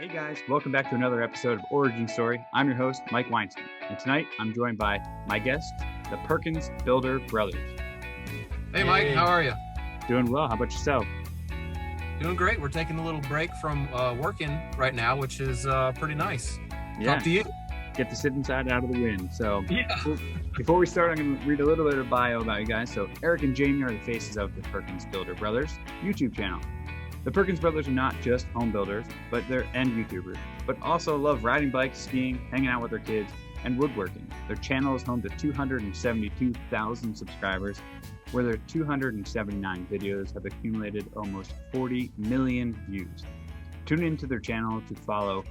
Hey guys, welcome back to another episode of Origin Story. I'm your host, Mike Weinstein, and tonight I'm joined by my guest, the Perkins Builder Brothers. Hey Mike, how are you? Doing well. How about yourself? Doing great. We're taking a little break from working right now, which is pretty nice. Yeah. Talk to you. Get to sit inside out of the wind. So Yeah. before we start, I'm going to read a little bit of bio about you guys. So Eric and Jamie are the faces of the Perkins Builder Brothers YouTube channel. The Perkins brothers are not just home builders, but they're YouTubers, but also love riding bikes, skiing, hanging out with their kids, and woodworking. Their channel is home to 272,000 subscribers, where their 279 videos have accumulated almost 40 million views. Tune into their channel to follow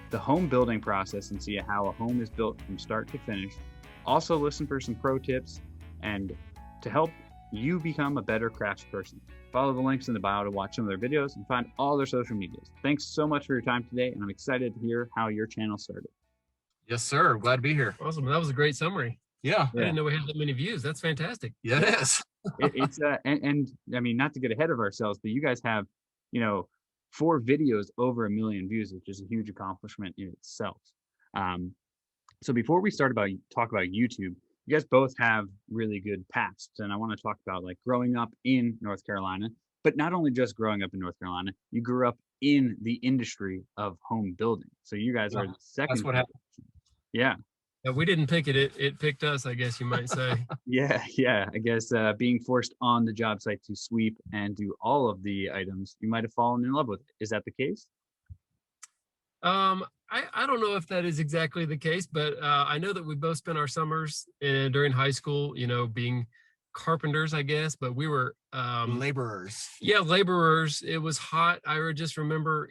the home building process and see how a home is built from start to finish. Also listen for some pro tips and to help you become a better craftsperson. Follow the links in the bio to watch some of their videos and find all their social medias. Thanks so much for your time today, and I'm excited to hear how your channel started. Yes, sir. Glad to be here. Awesome. That was a great summary. Yeah. I didn't know we had that many views. That's fantastic. Yeah, it is. It's and I mean, not to get ahead of ourselves, but you guys have, 4 videos over 1 million views, which is a huge accomplishment in itself. So before we talk about YouTube, you guys both have really good pasts, and I want to talk about like growing up in North Carolina, but not only just growing up in North Carolina, you grew up in the industry of home building. So you guys are the second. That's what happened. Yeah. We didn't pick it. It picked us, I guess you might say. Yeah. I guess being forced on the job site to sweep and do all of the items, you might have fallen in love with it. Is that the case? I don't know if that is exactly the case, but I know that we both spent our summers during high school, being carpenters, I guess, but we were Laborers. Yeah, laborers. It was hot. I just remember,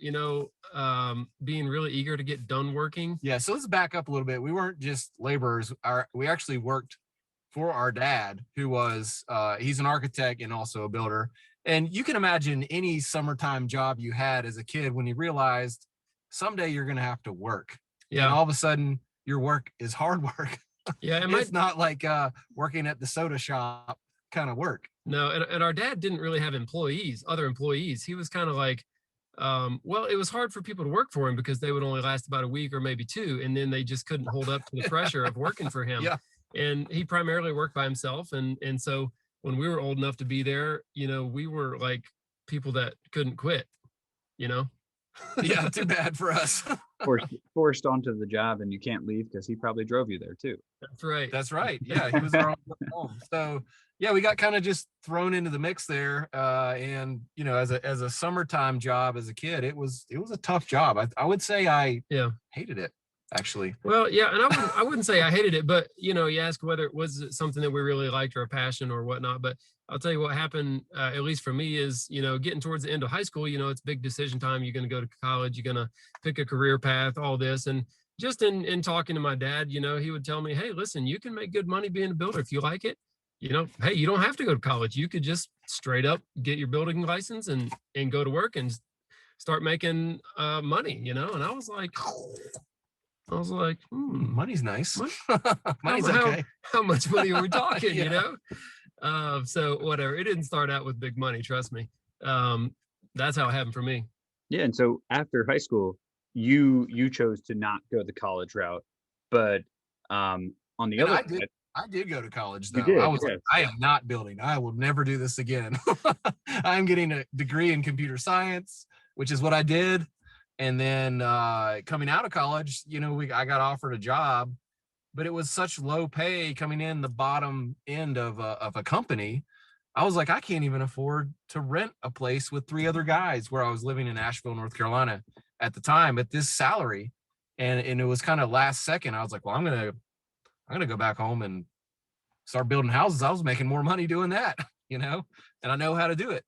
being really eager to get done working. Yeah. So let's back up a little bit. We weren't just laborers. We actually worked for our dad, who was he's an architect and also a builder. And you can imagine any summertime job you had as a kid when you realized someday you're going to have to work. Yeah. And all of a sudden your work is hard work. Yeah. It's not like working at the soda shop kind of work. No. And our dad didn't really have other employees. He was kind of like, it was hard for people to work for him because they would only last about a week or maybe 2. And then they just couldn't hold up to the pressure of working for him. Yeah. And he primarily worked by himself. And so when we were old enough to be there, we were like people that couldn't quit, Yeah, too bad for us. forced onto the job, and you can't leave because he probably drove you there too. That's right. Yeah, he was our own home. So yeah, we got kind of just thrown into the mix there. And as a summertime job as a kid, it was a tough job. I would say I hated it, actually. Well, yeah, and I wouldn't say I hated it, but you ask whether it was something that we really liked or a passion or whatnot. But I'll tell you what happened, at least for me, is getting towards the end of high school. It's big decision time. You're going to go to college. You're going to pick a career path. All this, and just in talking to my dad, he would tell me, "Hey, listen, you can make good money being a builder if you like it. Hey, you don't have to go to college. You could just straight up get your building license and go to work and start making money." And I was like, money's nice. Money's how, okay. How much money are we talking? Yeah. So whatever. It didn't start out with big money. Trust me. That's how it happened for me. Yeah, and so after high school, you chose to not go the college route, but on the other side, I did go to college though. You did, I was yes. like, I am not building. I will never do this again. I'm getting a degree in computer science, which is what I did. And then coming out of college, I got offered a job, but it was such low pay coming in the bottom end of a company. I was like, I can't even afford to rent a place with 3 other guys, where I was living in Asheville, North Carolina at the time, at this salary. And it was kind of last second. I was like, well, I'm gonna go back home and start building houses. I was making more money doing that, and I know how to do it.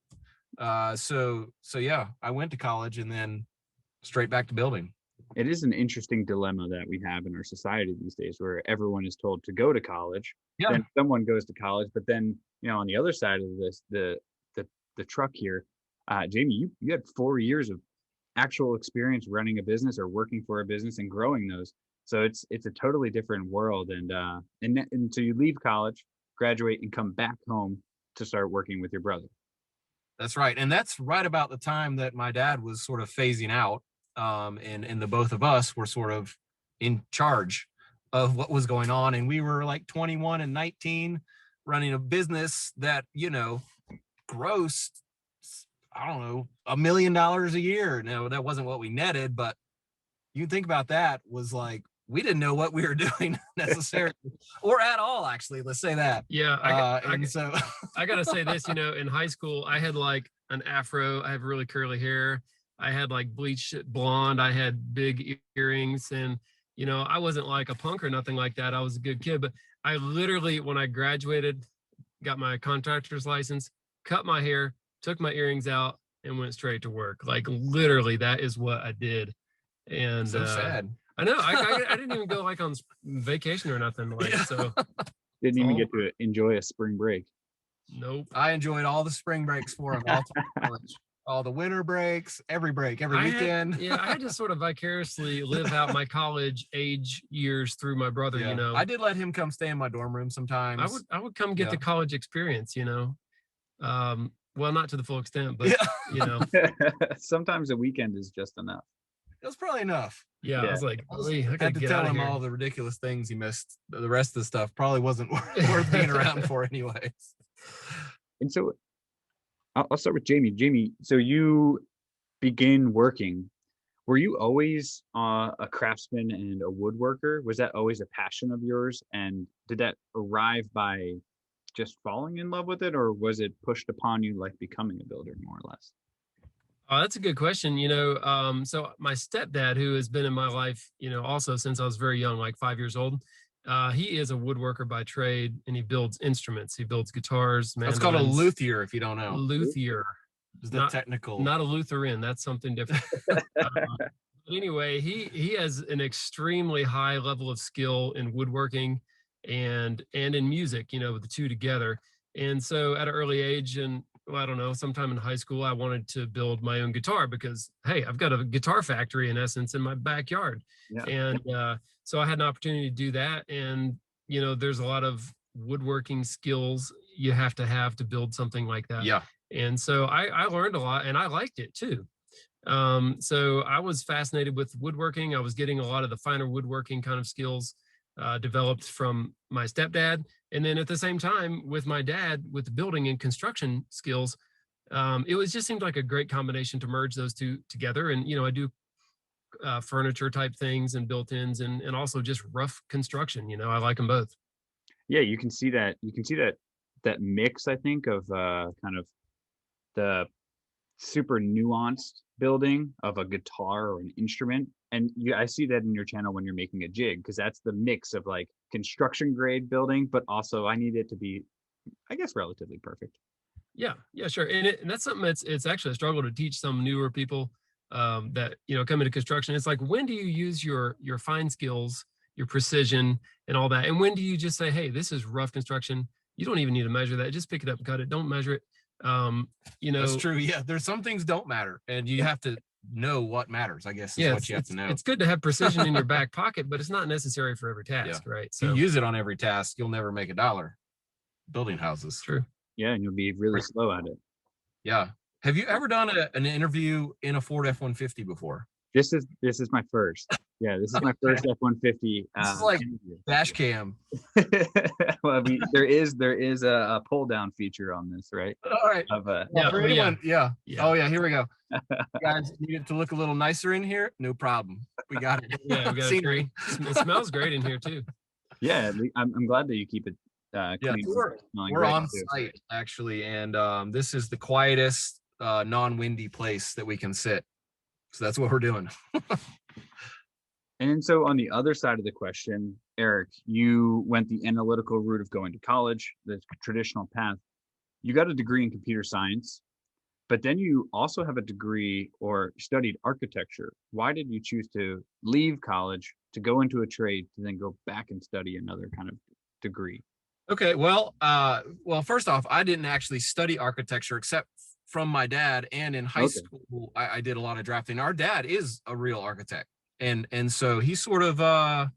So yeah, I went to college and then straight back to building. it is an interesting dilemma that we have in our society these days, where everyone is told to go to college. Yeah. Then someone goes to college, but then on the other side of this, the truck here, Jamie, you had 4 years of actual experience running a business or working for a business and growing those. So it's a totally different world. And so you leave college, graduate, and come back home to start working with your brother. That's right. And that's right about the time that my dad was sort of phasing out. and the both of us were sort of in charge of what was going on. And we were like 21 and 19 running a business that, you know, grossed, I don't know, $1 million a year. Now, that wasn't what we netted, but you think about that, was like, we didn't know what we were doing necessarily, or at all, actually. Let's say that. Yeah. So I gotta say this, you know, in high school, I had like an afro. I have really curly hair. I had like bleached blonde. I had big earrings, and you know, I wasn't like a punk or nothing like that. I was a good kid, but I literally, when I graduated, got my contractor's license, cut my hair, took my earrings out, and went straight to work. Like literally, that is what I did. And so sad. I know. I didn't even go like on vacation or nothing. Like Yeah. so. Didn't even get to enjoy a spring break. Nope. I enjoyed all the spring breaks for him, all the winter breaks, every break, every weekend. I had to sort of vicariously live out my college age years through my brother. Yeah. You know, I did let him come stay in my dorm room sometimes. I would come get the college experience. You know, well, not to the full extent, but you know, Sometimes a weekend is just enough. it was probably enough. Yeah, I was like, I had to tell him all the ridiculous things he missed. The rest of the stuff probably wasn't worth being around for anyways. And so I'll start with Jamie. Jamie, so you begin working. Were you always a craftsman and a woodworker? Was that always a passion of yours? And did that arrive by just falling in love with it, or was it pushed upon you like becoming a builder, more or less? Oh, that's a good question. You know, so my stepdad, who has been in my life, you know, also since I was very young, like 5 years old, he is a woodworker by trade, and he builds instruments. He builds guitars. It's called a luthier, if you don't know. Luthier. Is that technical? Not a Lutheran. That's something different. But anyway, he has an extremely high level of skill in woodworking and in music, you know, with the two together. And so at an early age, and well, I don't know, sometime in high school, I wanted to build my own guitar because, hey, I've got a guitar factory in essence in my backyard. Yeah. And so I had an opportunity to do that. And, you know, there's a lot of woodworking skills you have to build something like that. Yeah. And so I learned a lot, and I liked it too. So I was fascinated with woodworking. I was getting a lot of the finer woodworking kind of skills developed from my stepdad. And then at the same time with my dad, with the building and construction skills, it just seemed like a great combination to merge those two together. And, you know, I do furniture type things and built-ins and also just rough construction. You know, I like them both. Yeah, you can see that that mix, I think, of kind of the super nuanced building of a guitar or an instrument. And I see that in your channel when you're making a jig, because that's the mix of like construction grade building, but also I need it to be, I guess, relatively perfect. Yeah, sure. And that's something it's actually a struggle to teach some newer people that, you know, come into construction. It's like, when do you use your fine skills, your precision and all that? And when do you just say, hey, this is rough construction. You don't even need to measure that. Just pick it up and cut it. Don't measure it. You know, that's true. Yeah, there's some things don't matter, and you have to know what matters, I guess. Is what you have to know. It's good to have precision in your back pocket, but it's not necessary for every task, right? So if you use it on every task, you'll never make $1 building houses. True. Yeah, and you'll be really slow at it. Yeah. Have you ever done an interview in a Ford F-150 before? This is my first. Yeah, this is my first F-150. This is like dash cam. Well, there is a pull down feature on this, right? All right. Yeah. Oh yeah, here we go. You guys need it to look a little nicer in here? No problem. We got it. Yeah, we got scenery. It smells great in here too. Yeah, I'm glad that you keep it clean. We're on site actually, and this is the quietest non-windy place that we can sit. So that's what we're doing. And so on the other side of the question, Eric, you went the analytical route of going to college, the traditional path. You got a degree in computer science, but then you also have a degree or studied architecture. Why did you choose to leave college to go into a trade to then go back and study another kind of degree? Okay, well, first off, I didn't actually study architecture except from my dad, and in high school, I did a lot of drafting. Our dad is a real architect, and so he sort of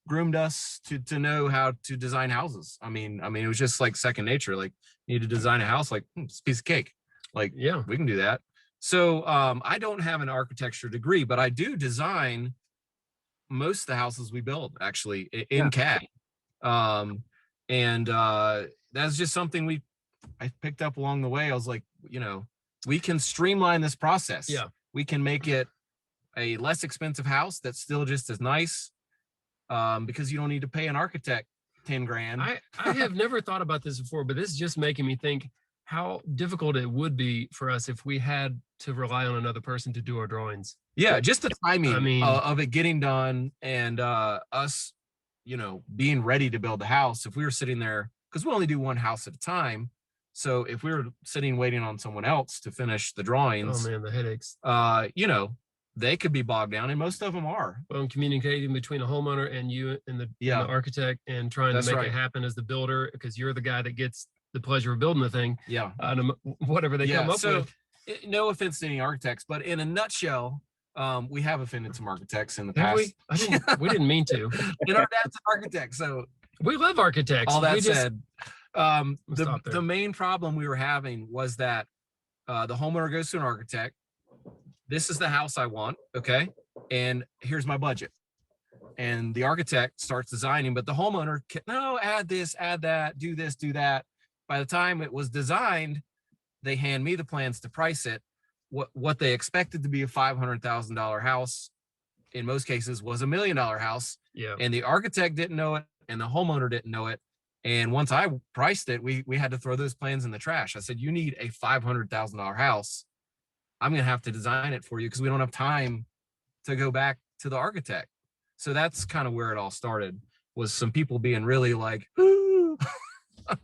groomed us to know how to design houses. I mean, it was just like second nature. Like, you need to design a house, like it's a piece of cake. Like, yeah, we can do that. So I don't have an architecture degree, but I do design most of the houses we build actually in CAD. That's just something I picked up along the way. I was like, we can streamline this process. Yeah. We can make it a less expensive house that's still just as nice, because you don't need to pay an architect 10 grand. I have never thought about this before, but this is just making me think how difficult it would be for us if we had to rely on another person to do our drawings. Yeah, just the timing of it getting done and us, being ready to build the house. If we were sitting there, because we only do one house at a time. So if we were sitting waiting on someone else to finish the drawings, oh man, the headaches. They could be bogged down, and most of them are. Well, and communicating between a homeowner and you and the architect, and trying to make it happen as the builder, because you're the guy that gets the pleasure of building the thing. Yeah. Whatever they come up with. No offense to any architects, but in a nutshell, we have offended some architects in the past. We didn't mean to. And our dad's an architect, so we love architects. All that said, the main problem we were having was that the homeowner goes to an architect. This is the house I want, okay? And here's my budget. And the architect starts designing, but the homeowner add this, add that, do this, do that. By the time it was designed, they hand me the plans to price it. What they expected to be a $500,000 house, in most cases, was $1 million house. Yeah. And the architect didn't know it, and the homeowner didn't know it. And once I priced it, we had to throw those plans in the trash. I said, you need a $500,000 house. I'm going to have to design it for you because we don't have time to go back to the architect. So that's kind of where it all started, was some people being really like, ooh.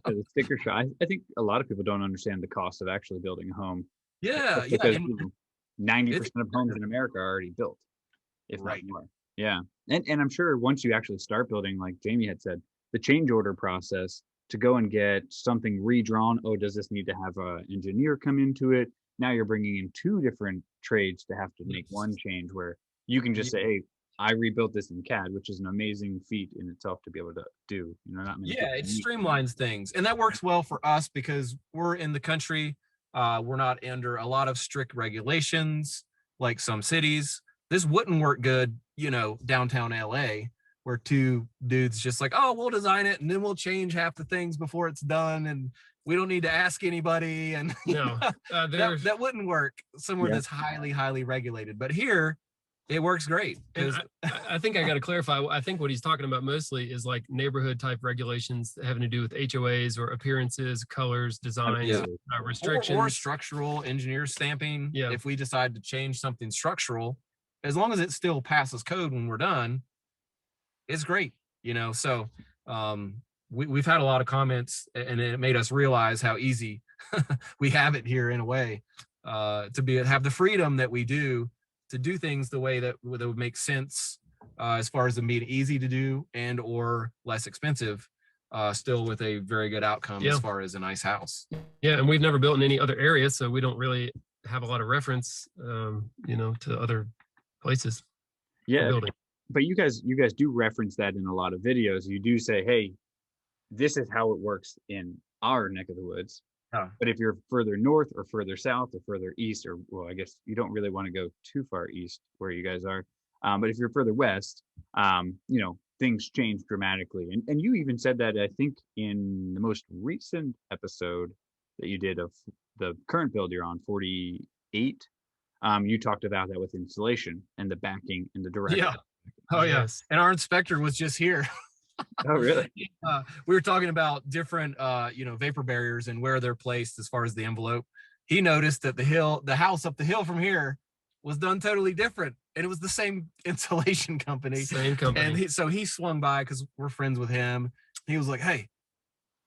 The sticker shock. I think a lot of people don't understand the cost of actually building a home. Yeah. Because 90% of homes in America are already built, if not more. Yeah. And I'm sure once you actually start building, like Jamie had said, the change order process to go and get something redrawn. Oh, does this need to have an engineer come into it? Now you're bringing in two different trades to have to make one change, where you can just say, hey, I rebuilt this in CAD, which is an amazing feat in itself to be able to do. It streamlines things. And that works well for us because we're in the country. We're not under a lot of strict regulations like some cities. This wouldn't work good, downtown LA, where two dudes just like, oh, we'll design it and then we'll change half the things before it's done. And we don't need to ask anybody. And that wouldn't work somewhere that's highly, highly regulated. But here, it works great. I think I got to clarify. I think what he's talking about mostly is like neighborhood type regulations having to do with HOAs or appearances, colors, designs, restrictions. Or structural engineer stamping. Yeah. If we decide to change something structural, as long as it still passes code when we're done, it's great. So we've had a lot of comments, and it made us realize how easy we have it here in a way, to have the freedom that we do to do things the way that would make sense, as far as them being easy to do and or less expensive, still with a very good outcome as far as a nice house. Yeah, and we've never built in any other area, so we don't really have a lot of reference, to other places. Yeah, but you guys do reference that in a lot of videos. You do say, hey, this is how it works in our neck of the woods. But if you're further north or further south or further east, or well, I guess you don't really want to go too far east where you guys are. But if you're further west, things change dramatically. And you even said that, I think, in the most recent episode that you did of the current build you're on, 48, you talked about that with insulation and the backing and the direct. Yeah. Oh, yes. And our inspector was just here. Oh, really? We were talking about different, vapor barriers and where they're placed as far as the envelope. He noticed that the house up the hill from here was done totally different, and it was the same insulation company. Same company. And so he swung by because we're friends with him. He was like, "Hey,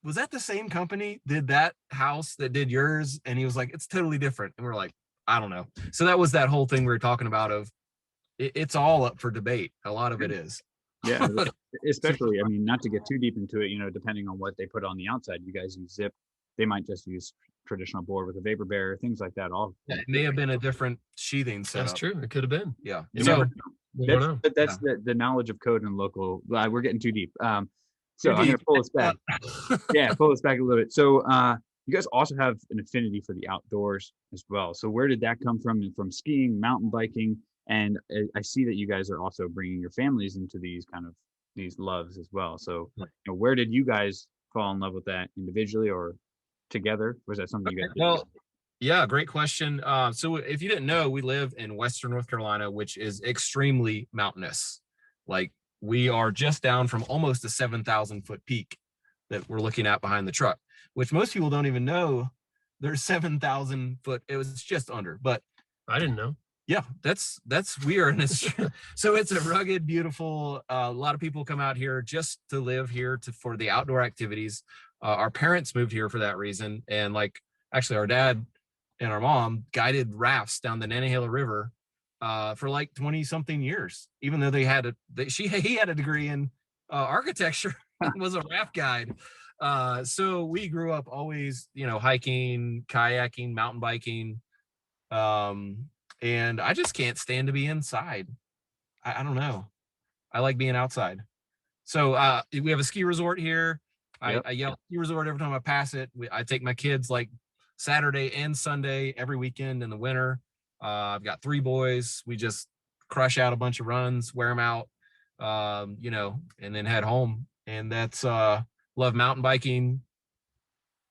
was that the same company did that house that did yours?" And he was like, "It's totally different." And we're like, "I don't know." So that was that whole thing we were talking about of it's all up for debate. A lot of it is. Yeah, especially, not to get too deep into it, depending on what they put on the outside. You guys use zip. They might just use traditional board with a vapor barrier, things like that. It may have been a different sheathing setup. That's true. It could have been. Yeah. That's the knowledge of code and local. We're getting too deep. So I'm going to pull us back. Yeah, pull us back a little bit. So you guys also have an affinity for the outdoors as well. So where did that come from? From skiing, mountain biking, and I see that you guys are also bringing your families into these loves as well. So, where did you guys fall in love with that individually or together? Was that something you guys did? Well, yeah, great question. So if you didn't know, we live in Western North Carolina, which is extremely mountainous. Like we are just down from almost a 7,000-foot peak that we're looking at behind the truck, which most people don't even know there's 7,000 foot. It was just under, but I didn't know. Yeah, that's weird. So it's a rugged, beautiful. A lot of people come out here just to live here for the outdoor activities. Our parents moved here for that reason, and like actually, our dad and our mom guided rafts down the Nantahala River for like 20-something years. Even though he had a degree in architecture, was a raft guide. So we grew up always, hiking, kayaking, mountain biking. And I just can't stand to be inside. I don't know. I like being outside. So we have a ski resort here. Yep. I yell ski resort every time I pass it. I take my kids like Saturday and Sunday every weekend in the winter. I've got 3 boys. We just crush out a bunch of runs, wear them out, and then head home. And that's love mountain biking,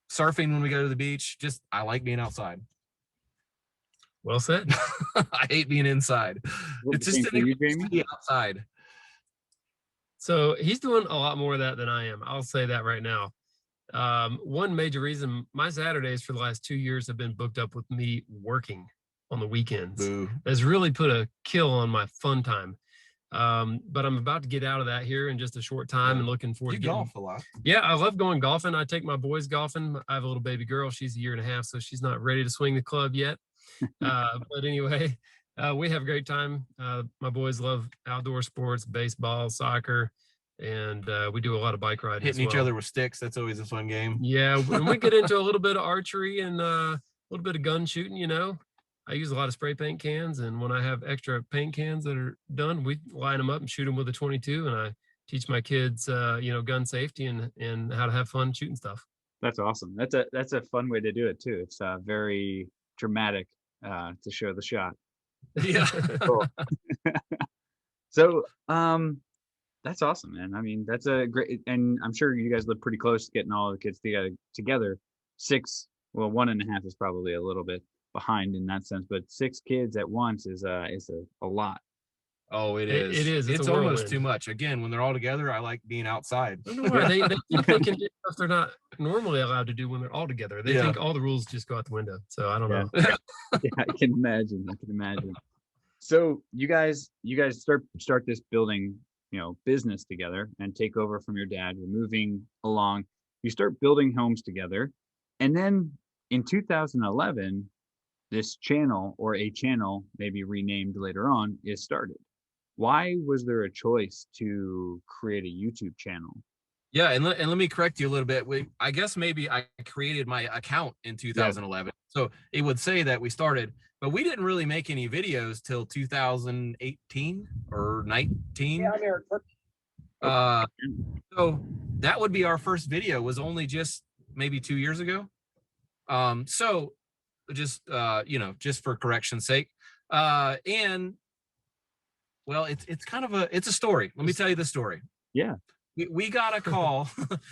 surfing when we go to the beach. Just I like being outside. Well said. I hate being inside. It's just to be outside. So he's doing a lot more of that than I am. I'll say that right now. One major reason my Saturdays for the last 2 years have been booked up with me working on the weekends. Boo. Has really put a kill on my fun time. But I'm about to get out of that here in just a short time and looking forward to golf a lot. Yeah, I love going golfing. I take my boys golfing. I have a little baby girl. She's 1.5 years, so she's not ready to swing the club yet. But anyway, we have a great time. My boys love outdoor sports, baseball, soccer, and we do a lot of bike riding. Hitting each other with sticks. That's always a fun game. Yeah, when we get into a little bit of archery and a little bit of gun shooting, I use a lot of spray paint cans, and when I have extra paint cans that are done, we line them up and shoot them with a 22, and I teach my kids, gun safety and how to have fun shooting stuff. That's awesome. That's a fun way to do it too. It's very dramatic to show the shot. Yeah. Cool. So that's awesome, man. I mean, that's a great, and I'm sure you guys live pretty close to getting all the kids together. 6, well, 1.5 is probably a little bit behind in that sense, but 6 kids at once is a lot. Oh, it is. It is. It's almost too much. Again, when they're all together, I like being outside. I don't know why they think they can do stuff they're not normally allowed to do when they're all together. They think all the rules just go out the window. So I don't know. Yeah, I can imagine. So you guys start this building, business together and take over from your dad. You're moving along. You start building homes together, and then in 2011, this channel, or a channel maybe renamed later on, is started. Why was there a choice to create a YouTube channel? Yeah, and let me correct you a little bit. I guess maybe I created my account in 2011. So it would say that we started, but we didn't really make any videos till 2018 or 19. Yeah, I'm Eric. So that would be our first video, was only just maybe 2 years ago. So just just for correction's sake. And well, it's kind of a story. Let me tell you the story. Yeah. We got a call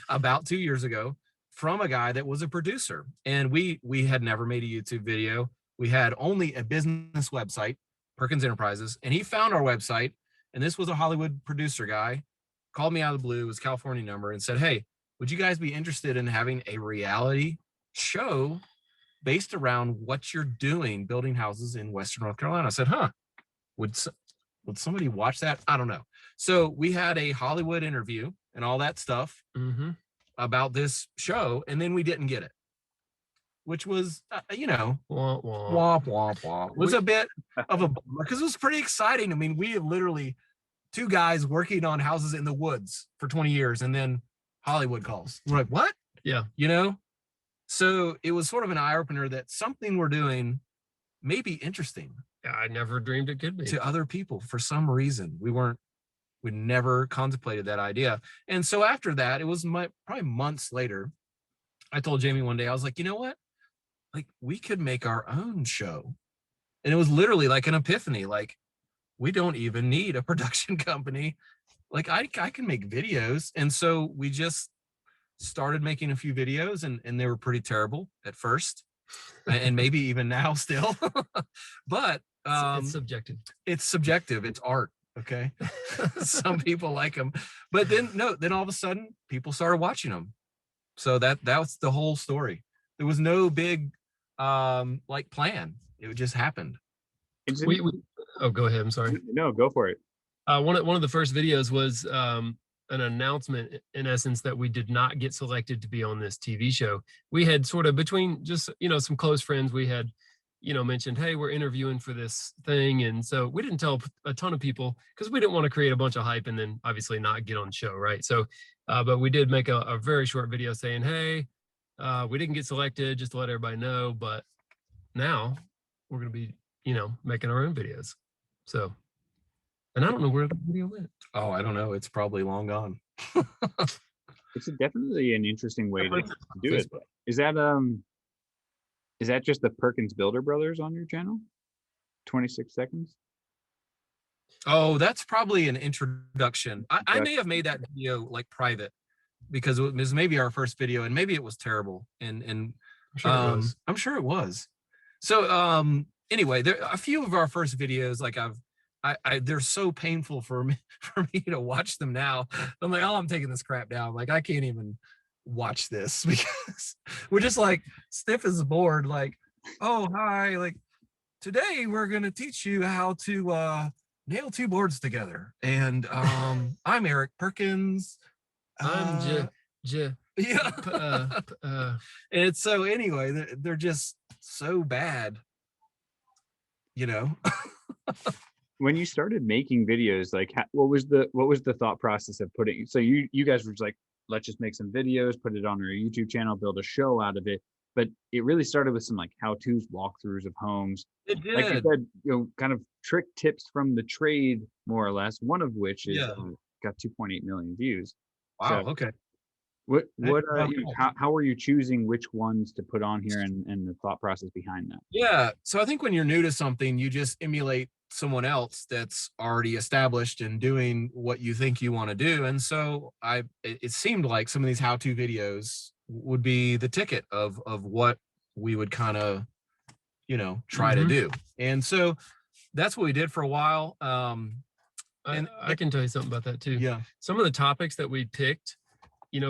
about 2 years ago from a guy that was a producer, and we had never made a YouTube video. We had only a business website, Perkins Enterprises, and he found our website, and this was a Hollywood producer guy, called me out of the blue, his California number, and said, "Hey, would you guys be interested in having a reality show based around what you're doing, building houses in Western North Carolina?" I said, would somebody watch that? I don't know. So we had a Hollywood interview and all that stuff about this show, and then we didn't get it, which was, womp womp. It was a bit of a bummer because it was pretty exciting. I mean, we have literally 2 guys working on houses in the woods for 20 years, and then Hollywood calls. We're like, what? Yeah. So it was sort of an eye-opener that something we're doing may be interesting. Yeah, I never dreamed it could be. To other people for some reason. We never contemplated that idea. And so after that, it was probably months later, I told Jamie one day, I was like, you know what? Like, we could make our own show. And it was literally like an epiphany. Like, we don't even need a production company. Like, I can make videos. And so we just started making a few videos, and they were pretty terrible at first, and maybe even now still. But it's subjective. It's subjective. It's art. Okay. Some people like them, but then all of a sudden people started watching them. So that was the whole story. There was no big like plan. It just happened. Oh, go ahead. I'm sorry. No, go for it. One of the first videos was an announcement, in essence, that we did not get selected to be on this TV show. We had sort of, between just, some close friends, we had, mentioned, hey, we're interviewing for this thing. And so we didn't tell a ton of people because we didn't want to create a bunch of hype and then obviously not get on the show, right? So, but we did make a very short video saying, hey, we didn't get selected, just to let everybody know. But now we're going to be, making our own videos. So, and I don't know where the video went. Oh, I don't know. It's probably long gone. It's definitely an interesting way to do it. Is that just the Perkins Builder Brothers on your channel? 26 seconds? Oh, that's probably an introduction. I may have made that video like private because it was maybe our first video, and maybe it was terrible. And I'm sure it was. So anyway, there a few of our first videos, like they're so painful for me to watch them now. I'm like, oh, I'm taking this crap down. Like, I can't even watch this because we're just like stiff as a board. Like, oh, hi, like today we're gonna teach you how to nail two boards together. And I'm Eric Perkins. I'm yeah. And so anyway, they're just so bad, When you started making videos, like what was the thought process of putting, so you guys were just like, let's just make some videos, put it on our YouTube channel, build a show out of it. But it really started with some like how-tos, walkthroughs of homes. It did. Like you said, kind of trick tips from the trade, more or less, one of which is got 2.8 million views. Wow. So okay. How are you choosing which ones to put on here, and the thought process behind that? Yeah. So I think when you're new to something, you just emulate someone else that's already established and doing what you think you want to do. And so it seemed like some of these how-to videos would be the ticket of what we would kind of, try to do. And so that's what we did for a while. And I can tell you something about that too. Yeah. Some of the topics that we picked,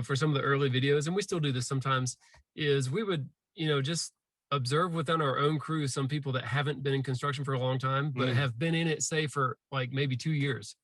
for some of the early videos, and we still do this sometimes, is we would, just observe within our own crew some people that haven't been in construction for a long time, but have been in it, say, for like maybe 2 years.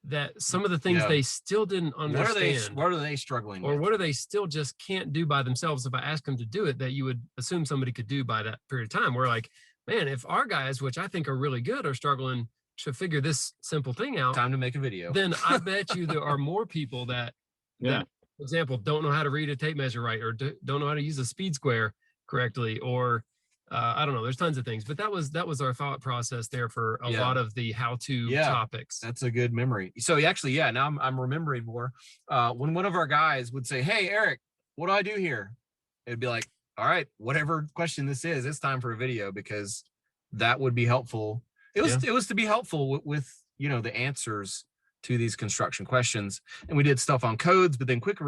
That some of the things they still didn't understand. What are they struggling with? Or what are they still just can't do by themselves? If I ask them to do it, that you would assume somebody could do by that period of time. We're like, man, if our guys, which I think are really good, are struggling to figure this simple thing out, time to make a video. Then I bet you there are more people that, for example, don't know how to read a tape measure right, or don't know how to use a speed square correctly, or I don't know, there's tons of things. But that was our thought process there for a lot of the how-to topics. That's a good memory. So actually, now I'm remembering more. When one of our guys would say, hey, Eric, what do I do here? It'd be like, all right, whatever question this is, it's time for a video, because that would be helpful. It was to be helpful with the answers to these construction questions. And we did stuff on codes, but then quickly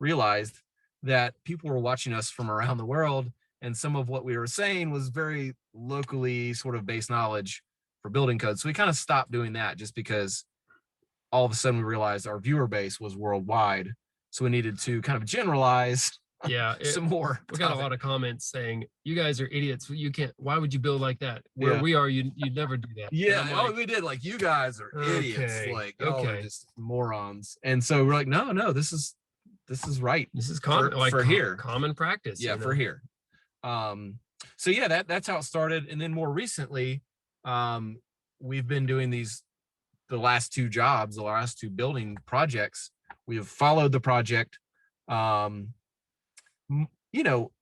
realized that people were watching us from around the world, and some of what we were saying was very locally sort of based knowledge for building codes. So we kind of stopped doing that, just because all of a sudden we realized our viewer base was worldwide. So we needed to kind of generalize some more. We got a lot of comments saying, you guys are idiots. You can't, why would you build like that? Where we are, you'd never do that. Yeah. We did, like, you guys are idiots. Like, are just morons. And so we're like, no, this is right. This is here. Common practice. Yeah, for here. So that's how it started. And then more recently, we've been doing the last two building projects. We have followed the project.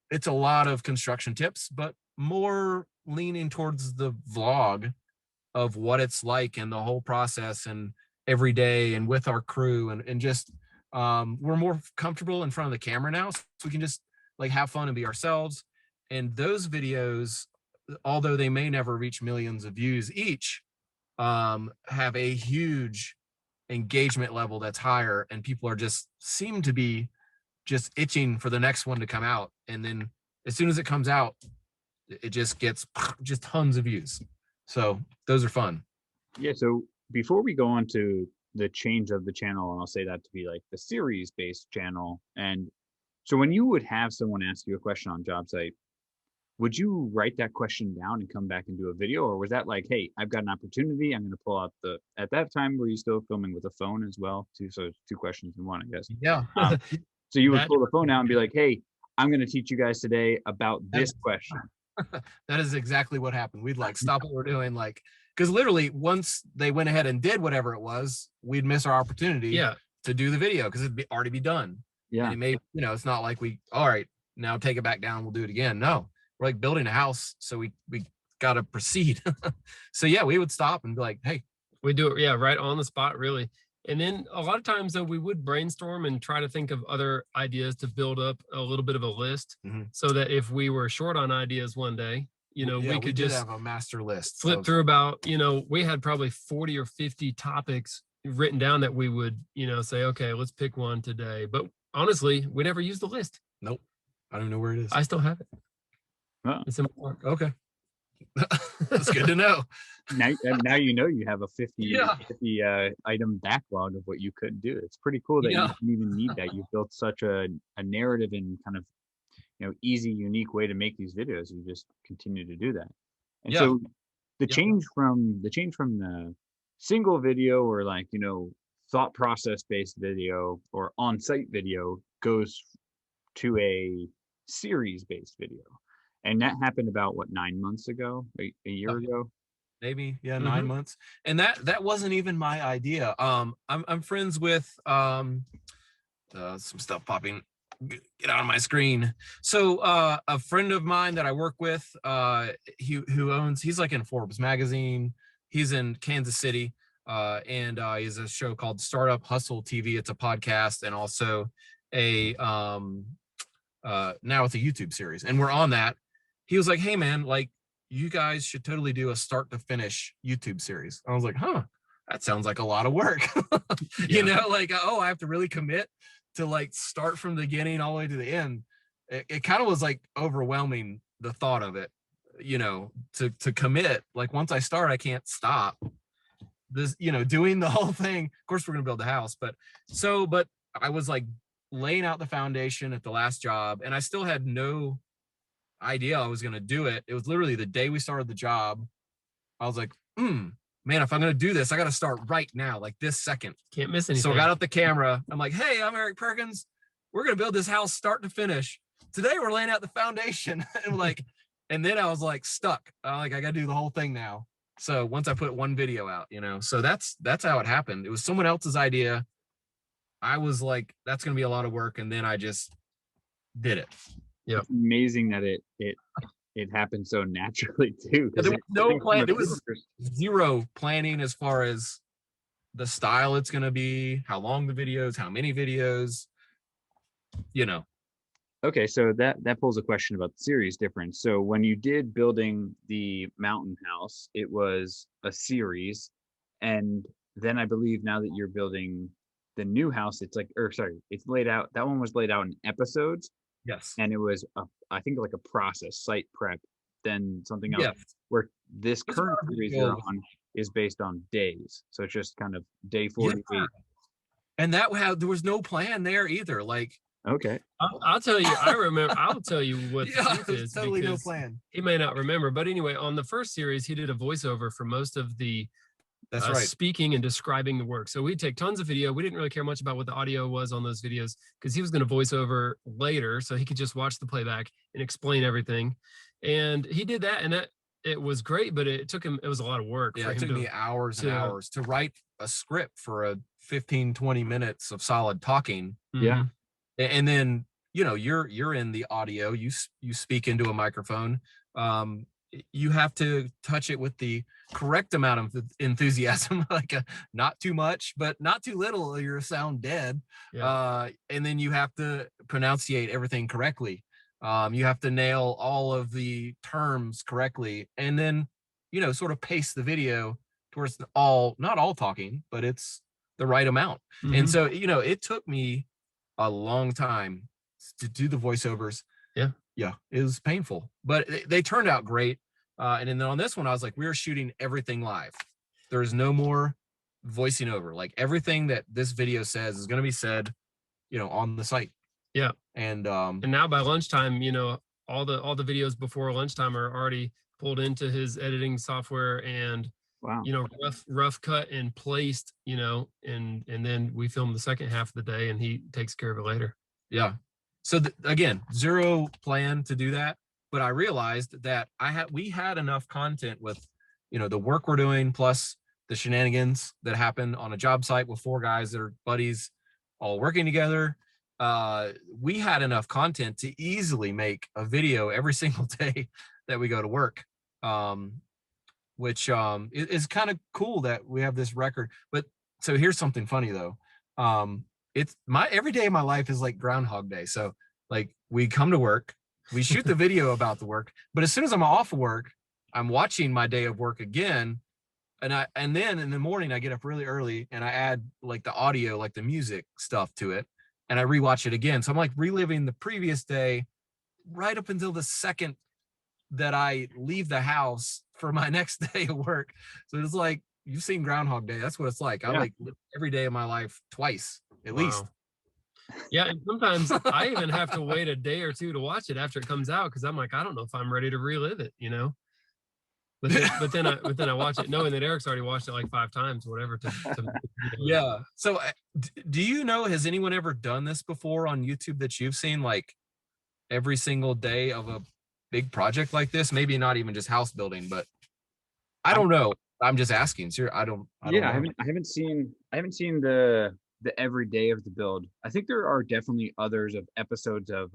It's a lot of construction tips, but more leaning towards the vlog of what it's like and the whole process and every day and with our crew, and just we're more comfortable in front of the camera now, so we can just like have fun and be ourselves. And those videos, although they may never reach millions of views each, have a huge engagement level that's higher, and people are just seem to be just itching for the next one to come out. And then as soon as it comes out, it just gets just tons of views. So those are fun. Yeah. So before we go on to the change of the channel, and I'll say that to be like the series based channel. And so when you would have someone ask you a question on job site, would you write that question down and come back and do a video? Or was that like, hey, I've got an opportunity, I'm going to pull out at that time, were you still filming with a phone as well too? So it's 2 questions in one, I guess. Yeah. So you would pull the phone out and be like, hey, I'm going to teach you guys today about this question. That is exactly what happened. We'd like stop what we're doing, like, because literally once they went ahead and did whatever it was, we'd miss our opportunity to do the video because it'd already be done. Yeah. And it may, it's not like all right, now take it back down, we'll do it again. No, we're like building a house, so we got to proceed. So yeah, we would stop and be like, hey, we do it, right on the spot, really. And then a lot of times though, we would brainstorm and try to think of other ideas to build up a little bit of a list, so that if we were short on ideas one day, we could just have a master list, flip through about, we had probably 40 or 50 topics written down that we would, say, okay, let's pick one today. But honestly, we never used the list. Nope. I don't know where it is. I still have it. Oh. It's in my work. Okay. That's good to know. Now you have a 50 item backlog of what you could do. It's pretty cool that you didn't even need that. You built such a narrative and kind of easy, unique way to make these videos. You just continue to do that. And so the change from the single video or like thought process based video or on-site video goes to a series based video. And that happened about 9 months ago, a year ago, maybe 9 months. And that wasn't even my idea. I'm friends with some stuff popping. Get out of my screen. So a friend of mine that I work with, he's like in Forbes magazine. He's in Kansas City, and he has a show called Startup Hustle TV. It's a podcast and also a now it's a YouTube series, and we're on that. He was like, hey man, like you guys should totally do a start to finish YouTube series. I was like, that sounds like a lot of work. Like, I have to really commit to like start from the beginning all the way to the end. It kind of was like overwhelming, the thought of it, to commit. Like once I start, I can't stop this, doing the whole thing. Of course we're going to build the house, but I was like laying out the foundation at the last job, and I still had no idea I was going to do it. It was literally the day we started the job. I was like, man, if I'm going to do this, I got to start right now, like this second. Can't miss anything. So I got out the camera. I'm like, hey, I'm Eric Perkins. We're going to build this house start to finish. Today we're laying out the foundation. And then I was like stuck. I got to do the whole thing now. So once I put one video out, so that's how it happened. It was someone else's idea. I was like, that's going to be a lot of work. And then I just did it. Yeah. It's amazing that it happened so naturally too. There was no plan. There was zero planning as far as the style it's going to be, how long the videos, how many videos, Okay, so that pulls a question about the series difference. So when you did building the mountain house, it was a series, and then I believe now that you're building the new house, it's laid out. That one was laid out in episodes. Yes. And it was I think like a process, site prep, then something else. Yes. Where this current series you're on is based on days. So it's just kind of day 48. Yeah. And there was no plan there either. Like, okay. I'll tell you, I'll tell you what the truth is. Totally no plan. He may not remember, but anyway, on the first series, he did a voiceover for most of the speaking and describing the work. So we'd take tons of video. We didn't really care much about what the audio was on those videos because he was going to voice over later, so he could just watch the playback and explain everything. And he did that, and it was great, but it was a lot of work. Yeah, it took me hours and hours to write a script for a 15-20 minutes of solid talking. Yeah. And then, you're in the audio, you speak into a microphone. you have to touch it with the correct amount of enthusiasm, like not too much, but not too little, or you'll sound dead. Yeah. And then you have to pronunciate everything correctly. You have to nail all of the terms correctly, and then, you know, sort of pace the video towards not all talking, but it's the right amount. And so, you know, it took me a long time to do the voiceovers. Yeah, it was painful, but they turned out great. And then on this one, I was like, we're shooting everything live. There's no more voicing over. Like everything that this video says is going to be said, you know, on the site. Yeah. And now by lunchtime, you know, all the videos before lunchtime are already pulled into his editing software and, Wow. you know, rough cut and placed, you know, and then we film the second half of the day and he takes care of it later. Yeah. So again, zero plan to do that, but I realized that we had enough content with, you know, the work we're doing plus the shenanigans that happen on a job site with 4 guys that are buddies all working together. We had enough content to easily make a video every single day that we go to work, which is kind of cool that we have this record. But so here's something funny though. It's every day of my life is like Groundhog Day. So like we come to work, we shoot the video about the work, but as soon as I'm off of work, I'm watching my day of work again. And then in the morning I get up really early and I add like the audio, like the music stuff to it, and I rewatch it again. So I'm like reliving the previous day right up until the second that I leave the house for my next day of work. So it's like, you've seen Groundhog Day. That's what it's like. I like live every day of my life twice at least. Yeah, and sometimes I even have to wait a day or two to watch it after it comes out because I'm like, I don't know if I'm ready to relive it, you know. But then I watch it knowing that Eric's already watched it like 5 times, whatever. Yeah. So do you know, has anyone ever done this before on YouTube that you've seen, like every single day of a big project like this? Maybe not even just house building, but I don't know. I'm just asking. Sure, I don't know. I haven't seen the every day of the build. I think there are definitely others of episodes of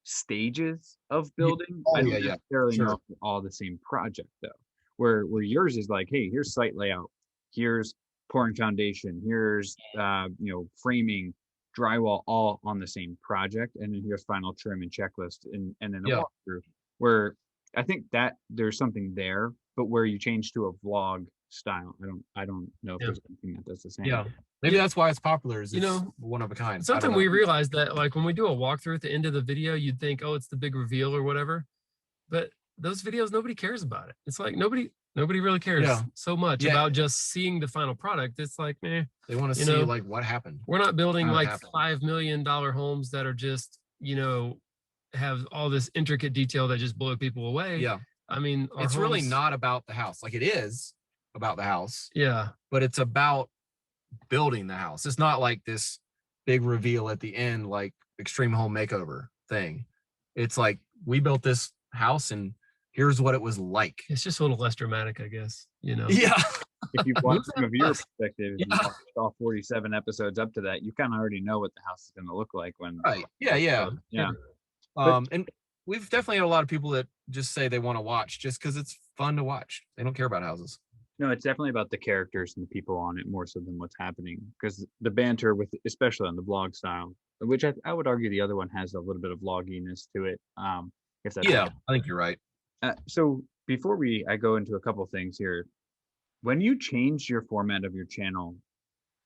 stages of building. I don't necessarily know if they're all the same project though. Where yours is like, hey, here's site layout, here's pouring foundation, here's you know, framing, drywall, all on the same project, and then here's final trim and checklist, and then a walkthrough. Where I think that there's something there, but where you change to a vlog style, I don't know if there's anything that does the same. Yeah, maybe that's why it's popular. Is you know, one of a kind. Something we realized that like when we do a walkthrough at the end of the video, you'd think, oh, it's the big reveal or whatever, but those videos, nobody cares about it. It's like nobody really cares so much about just seeing the final product. It's like, man, they want to see like what happened. We're not building like $5 million homes that are just, you know, have all this intricate detail that just blow people away. Yeah. I mean, it's really not about the house. Like it is about the house. Yeah. But it's about building the house. It's not like this big reveal at the end, like Extreme Home Makeover thing. It's like, we built this house and here's what it was like. It's just a little less dramatic, I guess, you know? Yeah. If you've watched from a viewer perspective, if you watched all 47 episodes up to that, you kind of already know what the house is going to look like when. Right. Yeah. And we've definitely had a lot of people that just say they want to watch just because it's fun to watch. They don't care about houses. No, it's definitely about the characters and the people on it more so than what's happening, because the banter with, especially on the vlog style, which I would argue the other one has a little bit of vlogginess to it. If that's I think you're right. So before I go into a couple things here, when you changed your format of your channel,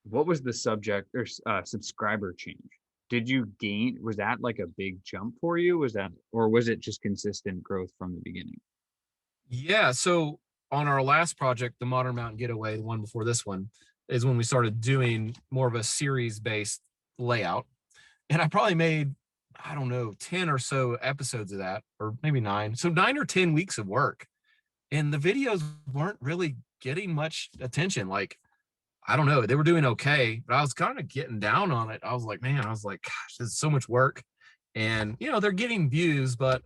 what was the subject or subscriber change? Did you gain? Was that like a big jump for you? Or was it just consistent growth from the beginning? Yeah. So on our last project, the Modern Mountain Getaway, the one before this one, is when we started doing more of a series-based layout. And I probably made, I don't know, 10 or so episodes of that, or maybe 9. So 9 or 10 weeks of work. And the videos weren't really getting much attention. Like, I don't know, they were doing okay, but I was kind of getting down on it. I was like, gosh, this is so much work. And, you know, they're getting views, but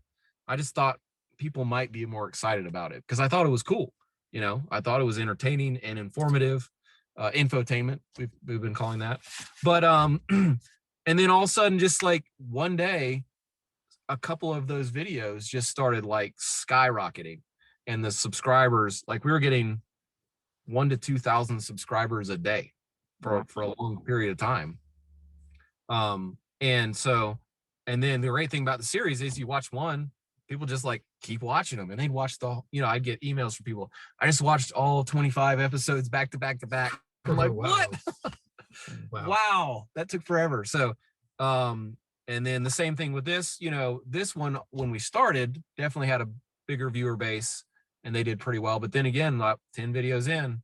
I just thought people might be more excited about it because I thought it was cool. You know, I thought it was entertaining and informative, infotainment. We've been calling that. But, and then all of a sudden, just like one day, a couple of those videos just started like skyrocketing. and the subscribers, like we were getting 1,000 to 2,000 subscribers a day for a long period of time. And so, and then the great thing about the series is you watch one, people just like keep watching them, and they'd watch I'd get emails from people. I just watched all 25 episodes back to back to back. I'm like, wow. what? Wow, that took forever. So, and then the same thing with this, this one, when we started, definitely had a bigger viewer base and they did pretty well. But then again, like 10 videos in,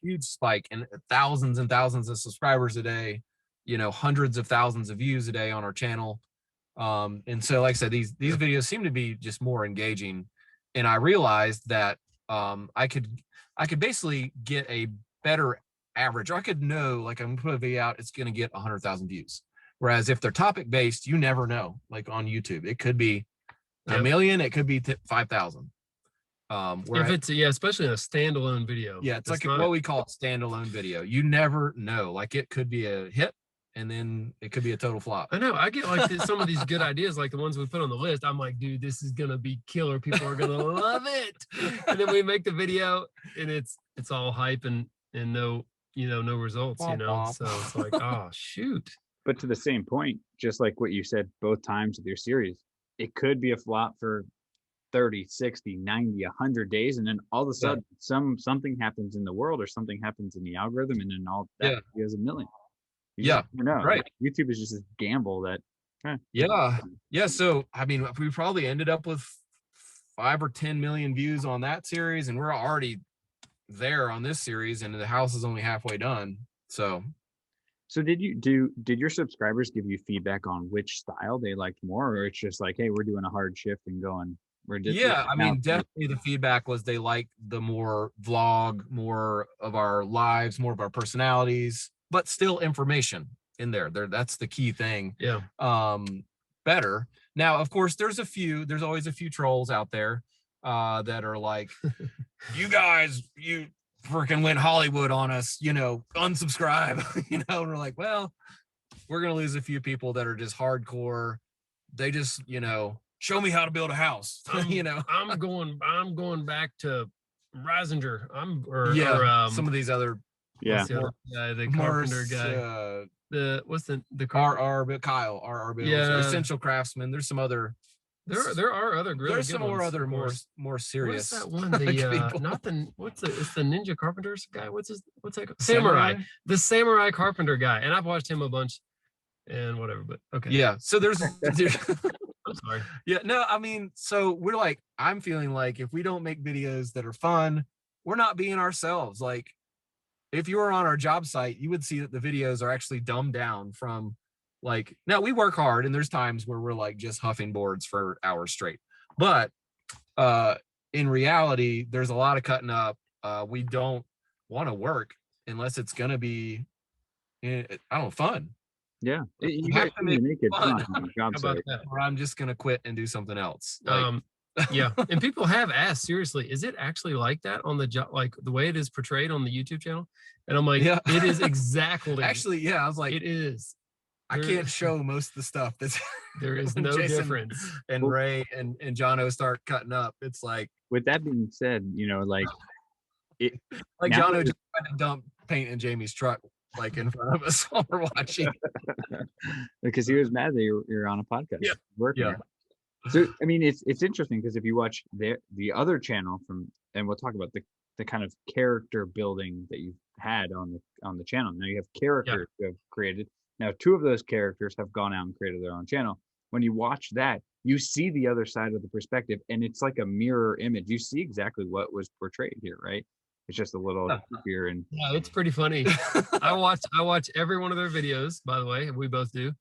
huge spike, and thousands and thousands of subscribers a day, hundreds of thousands of views a day on our channel. And so, like I said, these videos seem to be just more engaging. And I realized that I could basically get a better average. Or I could know, like, I'm gonna put a video out, it's gonna get 100,000 views. Whereas if they're topic based, you never know. Like on YouTube, it could be a million, it could be 5,000. If it's especially in a standalone video. Yeah, it's like what we call a standalone video. You never know. Like it could be a hit, and then it could be a total flop. I know. I get like some of these good ideas, like the ones we put on the list. I'm like, dude, this is gonna be killer. People are gonna love it. And then we make the video, and it's all hype and no no results. So it's like, oh shoot. But to the same point, just like what you said both times with your series, it could be a flop for 30, 60, 90, 100 days, and then all of a sudden something happens in the world or something happens in the algorithm, and then all that is a million. You know, right. Like, YouTube is just this gamble that So I mean, we probably ended up with 5 or 10 million views on that series, and we're already there on this series, and the house is only halfway done. So did your subscribers give you feedback on which style they liked more, or it's just like, hey, we're doing a hard shift and going? I mean, definitely the feedback was they liked the more vlog, more of our lives, more of our personalities, but still information in there. That's the key thing. Yeah. Better. Now, of course, there's always a few trolls out there that are like, you guys, you freaking went Hollywood on us, unsubscribe, and we're like, well, we're going to lose a few people that are just hardcore. They just, show me how to build a house. I'm going back to Reisinger. Some of these other the carpenter guy. The RR Kyle RR Essential Craftsman. There's some other. There are other really there's good some ones, more serious. What's that one? It's the Ninja Carpenters guy. What's that called? Samurai. The Samurai Carpenter guy. And I've watched him a bunch and whatever, but okay. Yeah. So there's I'm sorry. Yeah, no, I mean, so we're like, I'm feeling like if we don't make videos that are fun, we're not being ourselves. Like if you were on our job site, you would see that the videos are actually dumbed down from like, now we work hard and there's times where we're like just huffing boards for hours straight. But in reality, there's a lot of cutting up. We don't want to work unless it's going to be, fun. Yeah, you have to make it fun on the job site. Or I'm just going to quit and do something else. Yeah, and people have asked, seriously, is it actually like that on the job, like the way it is portrayed on the YouTube channel? And I'm like, it is exactly. Actually, yeah, I was like, it is. I can't show most of the stuff that's there is no Jason difference. And Ray and Jono start cutting up. It's like, with that being said, like Jono just tried to dump paint in Jamie's truck like in front of us while we're watching. Because he was mad that you're on a podcast. Yeah. So I mean, it's interesting because if you watch the other channel and we'll talk about the kind of character building that you've had on the channel. Now you have characters you have created. Now 2 of those characters have gone out and created their own channel. When you watch that, you see the other side of the perspective, and it's like a mirror image. You see exactly what was portrayed here, right? It's just a little creepier and it's pretty funny. I watch every one of their videos, by the way. We both do.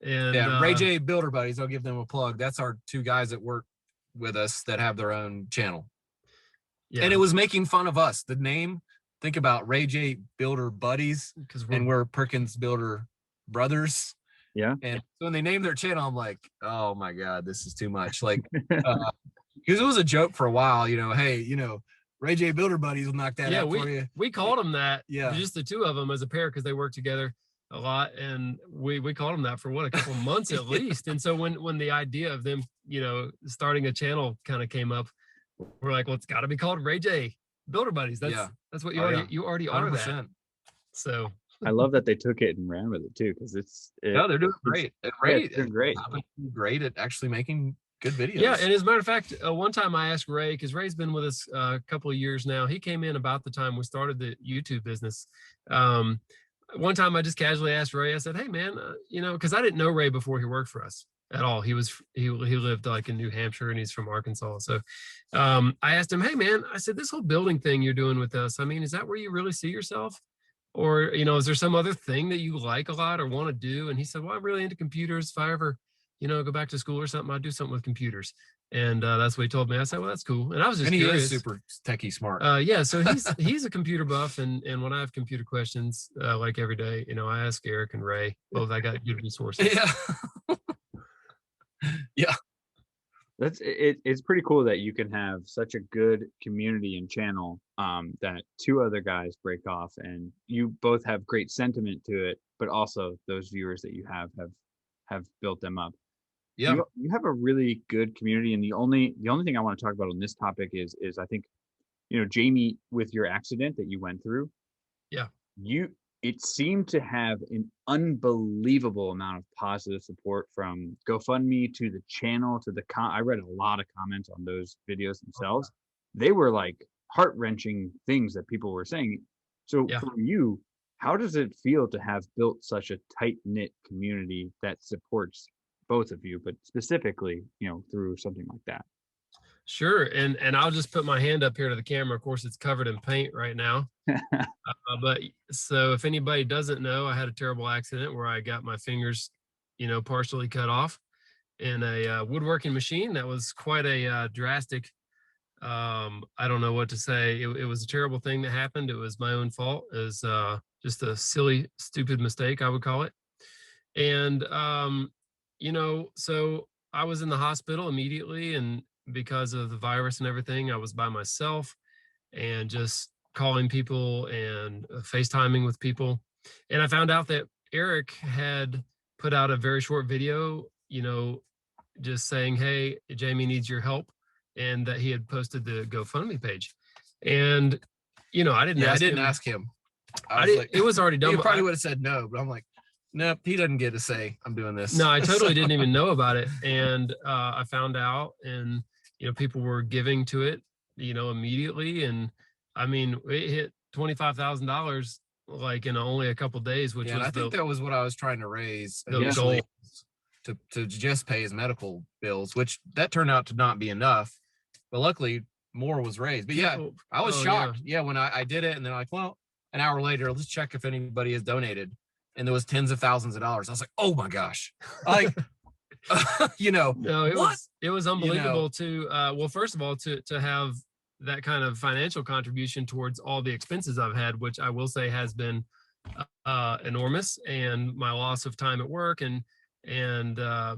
And Ray J Builder Buddies, I'll give them a plug. That's our 2 guys that work with us that have their own channel. Yeah. And it was making fun of us. The name, think about Ray J Builder Buddies, and we're Perkins Builder Brothers. Yeah. And so when they named their channel, I'm like, oh my God, this is too much. Like, because it was a joke for a while, hey, Ray J Builder Buddies will knock that out for you. We called them that. Yeah. Just the 2 of them as a pair because they work together a lot, and we called them that for a couple of months at least. And so when the idea of them starting a channel kind of came up, we're like, well, it's got to be called Ray J Builder Buddies. That's what you already are that. 100%. So I love that they took it and ran with it too, because No, they're doing great. Ray, they're great. Great at actually making good videos. Yeah, and as a matter of fact, one time I asked Ray, because Ray's been with us a couple of years now. He came in about the time we started the YouTube business. One time I just casually asked Ray, I said, hey man, because I didn't know Ray before he worked for us at all. He lived like in New Hampshire and he's from Arkansas. So I asked him, hey man, I said, this whole building thing you're doing with us, I mean, is that where you really see yourself? Or, is there some other thing that you like a lot or want to do? And he said, well, I'm really into computers. If I ever, go back to school or something, I'd do something with computers. And that's what he told me. I said, well, that's cool. And I was just curious. He is super techie smart. Yeah, so he's a computer buff. And when I have computer questions, like every day, I ask Eric and Ray. Both I got good resources. Yeah. Yeah. It's pretty cool that you can have such a good community and channel that two other guys break off and you both have great sentiment to it, but also those viewers that you have built them up. Yeah, you have a really good community, and the only thing I want to talk about on this topic is I think, Jamie, with your accident that you went through, it seemed to have an unbelievable amount of positive support from GoFundMe to the channel to I read a lot of comments on those videos themselves. They were like heart-wrenching things that people were saying. So for you, how does it feel to have built such a tight-knit community that supports both of you, but specifically, through something like that? Sure. And I'll just put my hand up here to the camera. Of course, it's covered in paint right now. But so if anybody doesn't know, I had a terrible accident where I got my fingers, partially cut off in a woodworking machine. That was quite a drastic, I don't know what to say. It was a terrible thing that happened. It was my own fault. It was just a silly, stupid mistake, I would call it. And, so I was in the hospital immediately, and because of the virus and everything, I was by myself and just calling people and FaceTiming with people. And I found out that Eric had put out a very short video, just saying, hey, Jamie needs your help, and that he had posted the GoFundMe page. And, I didn't ask him. It was already done. He probably would have said no, but I'm like, nope, he doesn't get to say I'm doing this. No, I totally didn't even know about it. And I found out, and people were giving to it, immediately. And I mean, it hit $25,000 like in only a couple of days, which was I think that was what I was trying to raise initially, to just pay his medical bills, which that turned out to not be enough. But luckily more was raised. But I was shocked. Yeah, when I did it, and then like, well, an hour later, let's check if anybody has donated. And there was tens of thousands of dollars. I was like, oh my gosh. Like, No, it was unbelievable to, well, first of all, to have that kind of financial contribution towards all the expenses I've had, which I will say has been enormous, and my loss of time at work and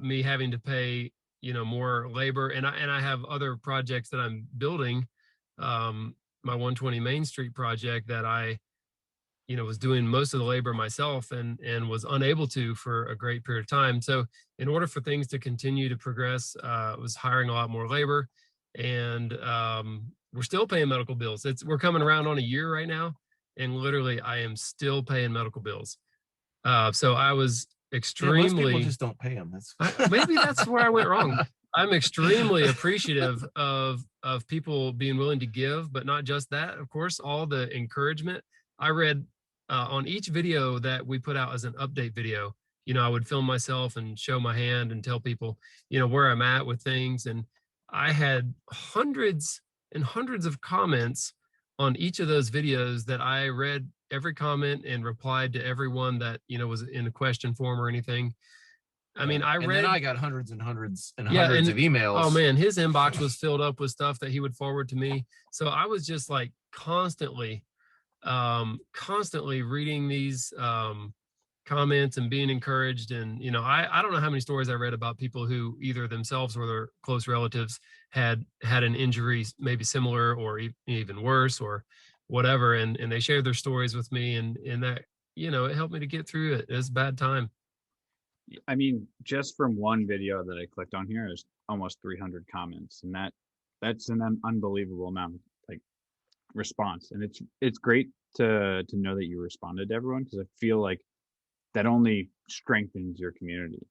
me having to pay, more labor. And I have other projects that I'm building, my 120 Main Street project that I, was doing most of the labor myself and was unable to for a great period of time. So in order for things to continue to progress, I was hiring a lot more labor, and we're still paying medical bills. We're coming around on a year right now, and literally I am still paying medical bills. So I was extremely, most people just don't pay them. Maybe that's where I went wrong. I'm extremely appreciative of people being willing to give, but not just that, of course, all the encouragement. I read on each video that we put out as an update video, I would film myself and show my hand and tell people, where I'm at with things. And I had hundreds and hundreds of comments on each of those videos that I read every comment and replied to everyone that, was in a question form or anything. I mean, then I got hundreds and hundreds and hundreds of emails. Oh man, his inbox was filled up with stuff that he would forward to me. So I was just like constantly reading these comments and being encouraged. And I don't know how many stories I read about people who either themselves or their close relatives had an injury maybe similar or even worse or whatever, and they shared their stories with me, and that it helped me to get through it. It was a bad time. I mean, just from one video that I clicked on here, there's almost 300 comments, and That's an unbelievable amount of like response, and it's great to know that you responded to everyone, because I feel like that only strengthens your community.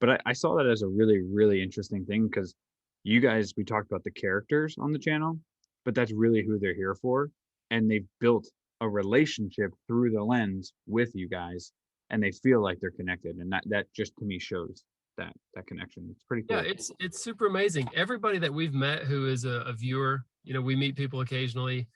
But I saw that as a really, really interesting thing, because you guys, we talked about the characters on the channel, but that's really who they're here for. And they've built a relationship through the lens with you guys, and they feel like they're connected. And that just to me shows that connection. It's pretty cool. Yeah, it's super amazing. Everybody that we've met who is a viewer, you know, we meet people occasionally.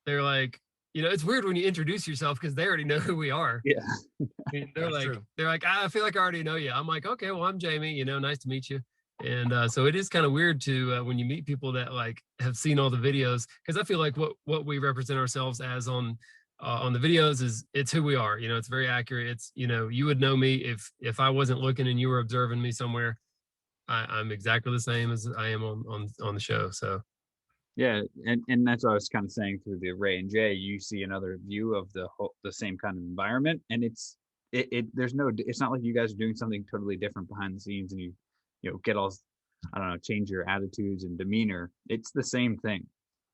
They're like, you know, it's weird when you introduce yourself because they already know who we are. Yeah. I mean, they're like, I feel like I already know you. I'm like, okay, well, I'm Jamie, you know, nice to meet you. And so it is kind of weird to when you meet people that like have seen all the videos, because I feel like what we represent ourselves as on the videos is it's who we are. You know, it's very accurate. It's, you know, you would know me if I wasn't looking and you were observing me somewhere. I'm exactly the same as I am on the show. So yeah, and that's what I was kind of saying through the Ray and Jay. You see another view of the same kind of environment, and it's not like you guys are doing something totally different behind the scenes, and you know, get all, I don't know, change your attitudes and demeanor. It's the same thing.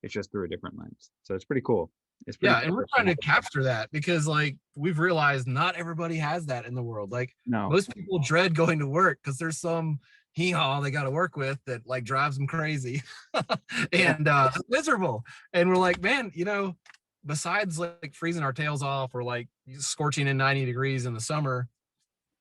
It's just through a different lens. So it's pretty cool. It's pretty and we're trying to capture that, because like we've realized not everybody has that in the world. Like most people dread going to work because there's some hee-haw they got to work with that like drives them crazy and miserable. And we're like, man, you know, besides like freezing our tails off or like scorching in 90 degrees in the summer,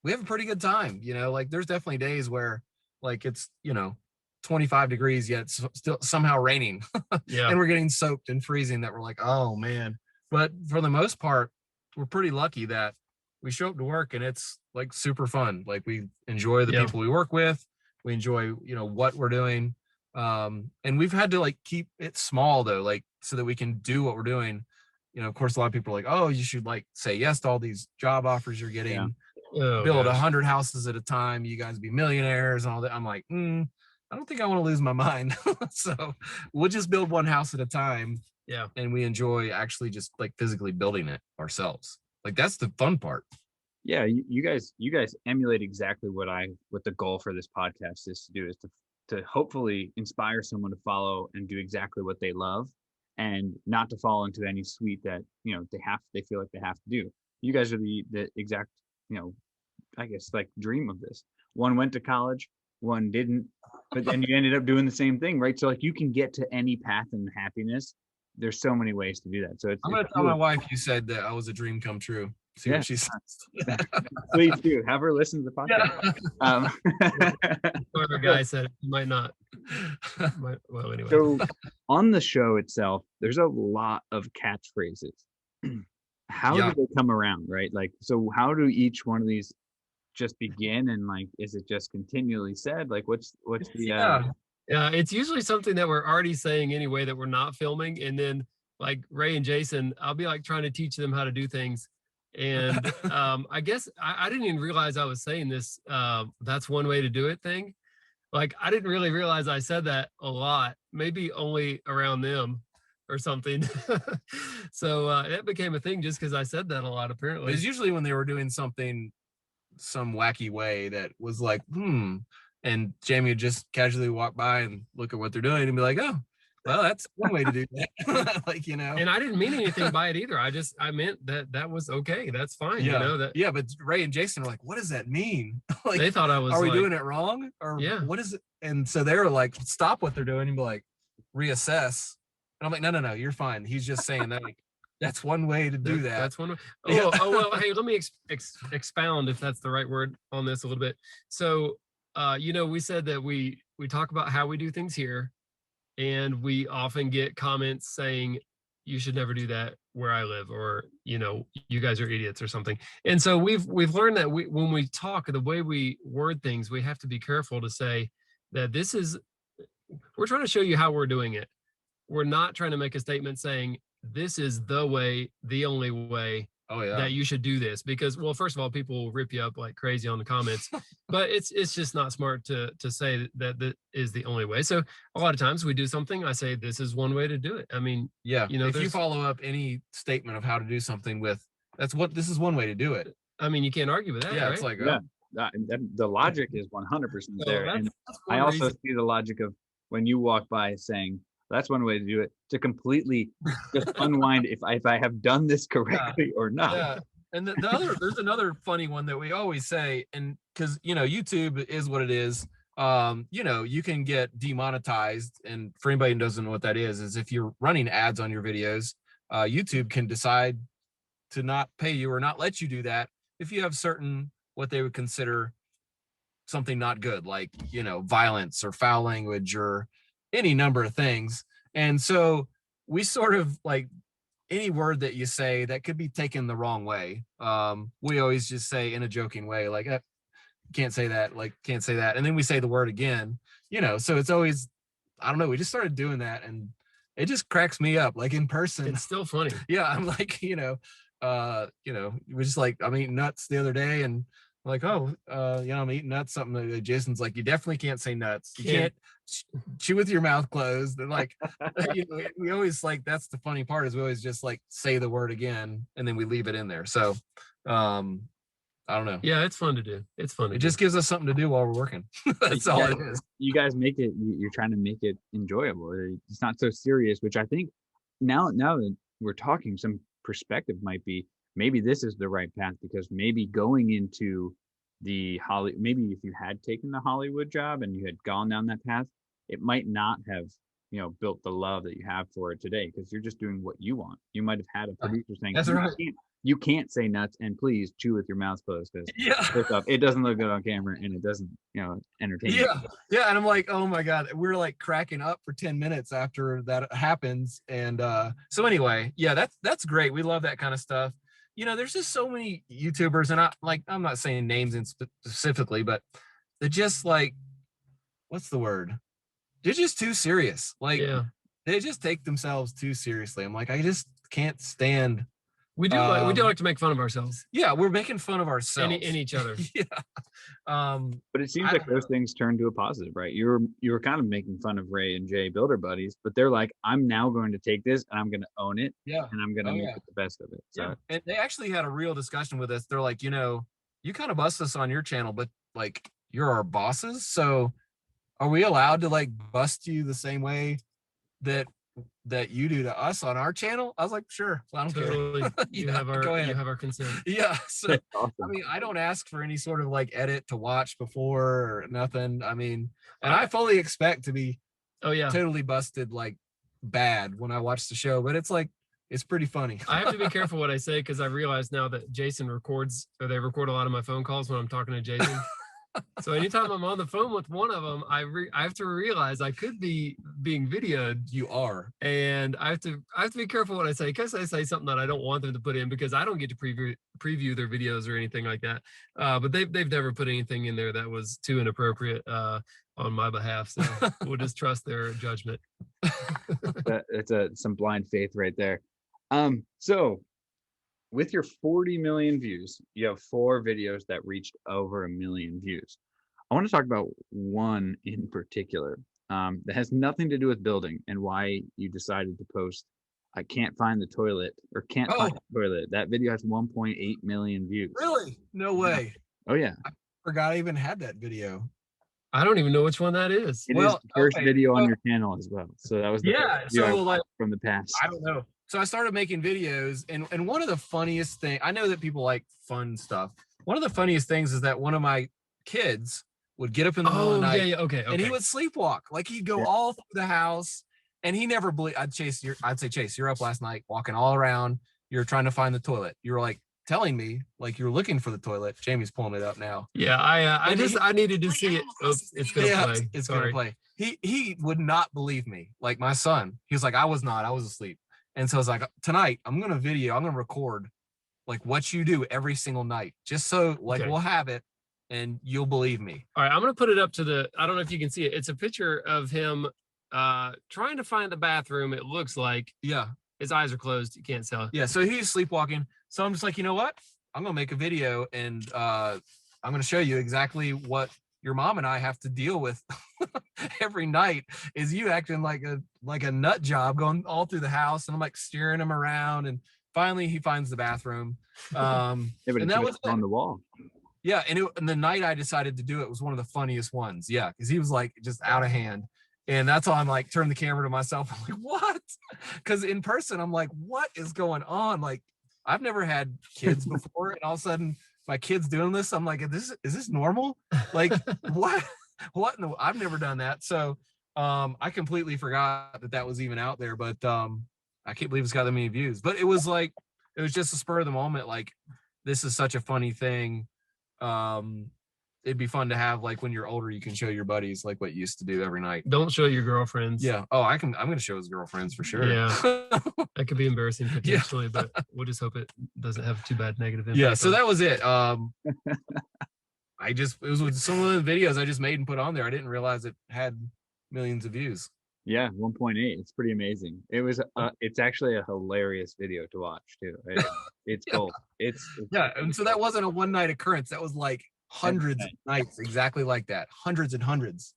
we have a pretty good time. You know, like there's definitely days where like it's, you know, 25 degrees yet it's still somehow raining. And we're getting soaked and freezing, that we're like, oh man. But for the most part, we're pretty lucky that we show up to work and it's like super fun. Like we enjoy the people we work with. We enjoy, you know, what we're doing. And we've had to like keep it small though, like so that we can do what we're doing. You know, of course, a lot of people are like, oh, you should like say yes to all these job offers you're getting. Build 100 houses at a time. You guys be millionaires and all that. I'm like, I don't think I want to lose my mind. So we'll just build one house at a time. Yeah. And we enjoy actually just like physically building it ourselves. Like that's the fun part. Yeah, you guys emulate exactly what the goal for this podcast is to do, is to hopefully inspire someone to follow and do exactly what they love, and not to fall into any suite that, you know, they feel like they have to do. You guys are the exact, you know, I guess like dream of this. One went to college, one didn't, but then you ended up doing the same thing, right? So like you can get to any path in happiness. There's so many ways to do that. So I'm gonna tell my wife you said that I was a dream come true. See what she says. Please do have her listen to the podcast. Whoever guy said it, you might not. Well, anyway. So on the show itself, there's a lot of catchphrases. How do they come around, right? Like, so how do each one of these just begin, and like, is it just continually said? Like, what's the it's usually something that we're already saying anyway that we're not filming, and then like Ray and Jason, I'll be like trying to teach them how to do things. And I guess I didn't even realize I was saying this. That's one way to do it thing. Like I didn't really realize I said that a lot, maybe only around them or something. So it became a thing just because I said that a lot, apparently. It's usually when they were doing something some wacky way that was like, and Jamie would just casually walk by and look at what they're doing and be like, oh, well, that's one way to do that. Like, you know. And I didn't mean anything by it either. I meant that was okay. That's fine. Yeah. You know that. Yeah, but Ray and Jason are like, what does that mean? Like, they thought I was. Are we doing it wrong? Or what is it? And so they were like, stop what they're doing and be like, reassess. And I'm like, no, you're fine. He's just saying that. Like, that's one way to do that. That's one way. Oh, well, hey, let me expound, if that's the right word, on this a little bit. So, you know, we said that we talk about how we do things here, and we often get comments saying, you should never do that where I live, or, you know, you guys are idiots or something. And so we've learned that when we talk, the way we word things, we have to be careful to say that we're trying to show you how we're doing it. We're not trying to make a statement saying, this is the way, the only way that you should do this, because, well, first of all, people will rip you up like crazy on the comments, but it's just not smart to say that is the only way. So a lot of times we do something, I say, this is one way to do it. I mean, you know, if you follow up any statement of how to do something with, this is one way to do it. I mean, you can't argue with that. Yeah, right? It's like, the logic is 100% there. And I also see the logic of, when you walk by saying, that's one way to do it, to completely just unwind if I have done this correctly or not. Yeah. And there's another funny one that we always say, and because, you know, YouTube is what it is. You know, you can get demonetized, and for anybody who doesn't know what that is if you're running ads on your videos, YouTube can decide to not pay you or not let you do that if you have certain, what they would consider something not good, like, you know, violence or foul language or any number of things. And so we sort of like, any word that you say that could be taken the wrong way, we always just say in a joking way, like, can't say that, like, can't say that. And then we say the word again, you know, so it's always, I don't know, we just started doing that, and it just cracks me up, like in person. It's still funny. Yeah, I'm like, you know, we're just like, I'm eating nuts the other day, and I'm like, oh, you know, I'm eating nuts, something like Jason's like, you definitely can't say nuts. You can't chew with your mouth closed. And like, you know, we always like, that's the funny part, is we always just like say the word again and then we leave it in there. So I don't know. Yeah, it's fun to do. It's fun. It just gives us something to do while we're working. That's all it is. You guys make it, you're trying to make it enjoyable. It's not so serious, which I think now that we're talking, some perspective might be, maybe this is the right path, because maybe going into maybe if you had taken the Hollywood job and you had gone down that path, it might not have, you know, built the love that you have for it today, because you're just doing what you want. You might have had a producer saying, that's right, you can't say nuts, and please chew with your mouth closed, because it doesn't look good on camera, and it doesn't, you know, entertain you. Yeah, and I'm like, oh my god, we're like cracking up for 10 minutes after that happens. And so anyway, yeah, that's great. We love that kind of stuff. You know, there's just so many YouTubers, and I'm not saying names specifically, but they're just like, what's the word? They're just too serious. Like, they just take themselves too seriously. I'm like, I just can't stand. We do like to make fun of ourselves. Yeah, we're making fun of ourselves and each other. Yeah. But it seems like those things turn to a positive, right? You were kind of making fun of Ray and Jay Builder Buddies, but they're like, I'm now going to take this and I'm going to own it. Yeah. And I'm going to make it the best of it. So. Yeah. And they actually had a real discussion with us. They're like, you know, you kind of bust us on your channel, but like, you're our bosses. So are we allowed to like bust you the same way that you do to us on our channel? I was like, sure, I don't care. You have our consent. Yeah. So awesome. I mean, I don't ask for any sort of like edit to watch before or nothing. I mean, and I fully expect to be totally busted like bad when I watch the show, but it's like, it's pretty funny. I have to be careful what I say, because I realize now that Jason they record a lot of my phone calls when I'm talking to Jason. So anytime I'm on the phone with one of them, I have to realize I could be being videoed. You are, and I have to be careful what I say, because I say something that I don't want them to put in, because I don't get to preview their videos or anything like that. But they've never put anything in there that was too inappropriate on my behalf. So we'll just trust their judgment. It's some blind faith right there. So with your 40 million views, you have 4 videos that reached over 1 million views. I want to talk about one in particular that has nothing to do with building, and why you decided to post, I can't find the toilet, or can't find the toilet. That video has 1.8 million views. Really? No way. Oh yeah. I forgot I even had that video. I don't even know which one that is. It is the first video on your channel as well. So that was the first video like from the past. I don't know. So I started making videos, and one of the funniest things, I know that people like fun stuff. One of the funniest things is that one of my kids would get up in the middle of the night, and he would sleepwalk. Like, he'd go all through the house, and he never believed. I'd say, Chase, you're up last night walking all around. You're trying to find the toilet. You were like telling me like you're looking for the toilet. Jamie's pulling it up now. Yeah, I needed to see it. Oops, it's gonna play. It's gonna play. He would not believe me. Like, my son, he was like, I was asleep. And so I was like, tonight I'm going to record like what you do every single night, just so like we'll have it and you'll believe me. All right. I'm going to put it up to I don't know if you can see it. It's a picture of him trying to find the bathroom. It looks like, his eyes are closed. You can't tell. Yeah. So he's sleepwalking. So I'm just like, you know what? I'm going to make a video, and I'm going to show you exactly what your mom and I have to deal with every night, is you acting like a nut job, going all through the house, and I'm like steering him around, and finally he finds the bathroom. And that was on the wall. Yeah, and the night I decided to do it was one of the funniest ones. Yeah, because he was like just out of hand, And that's all I'm like, turn the camera to myself. I'm like, what? Because in person, I'm like, what is going on? Like, I've never had kids before, and all of a sudden my kid's doing this. I'm like, is this normal? Like, what? What? No, I've never done that. So I completely forgot that was even out there. But I can't believe it's got that many views. But it was just a spur of the moment. Like, this is such a funny thing. It'd be fun to have, like, when you're older, you can show your buddies like what you used to do every night. Don't show your girlfriends. Yeah. Oh, I'm gonna show his girlfriends for sure. Yeah. That could be embarrassing potentially, but we'll just hope it doesn't have too bad negative impact. Yeah. So that was it. It was with some of the videos I just made and put on there. I didn't realize it had millions of views. Yeah, 1.8. It's pretty amazing. It was. It's actually a hilarious video to watch too. It's cool. It's yeah, and so that wasn't a one night occurrence. That was like hundreds of nights, exactly like that. Hundreds and hundreds.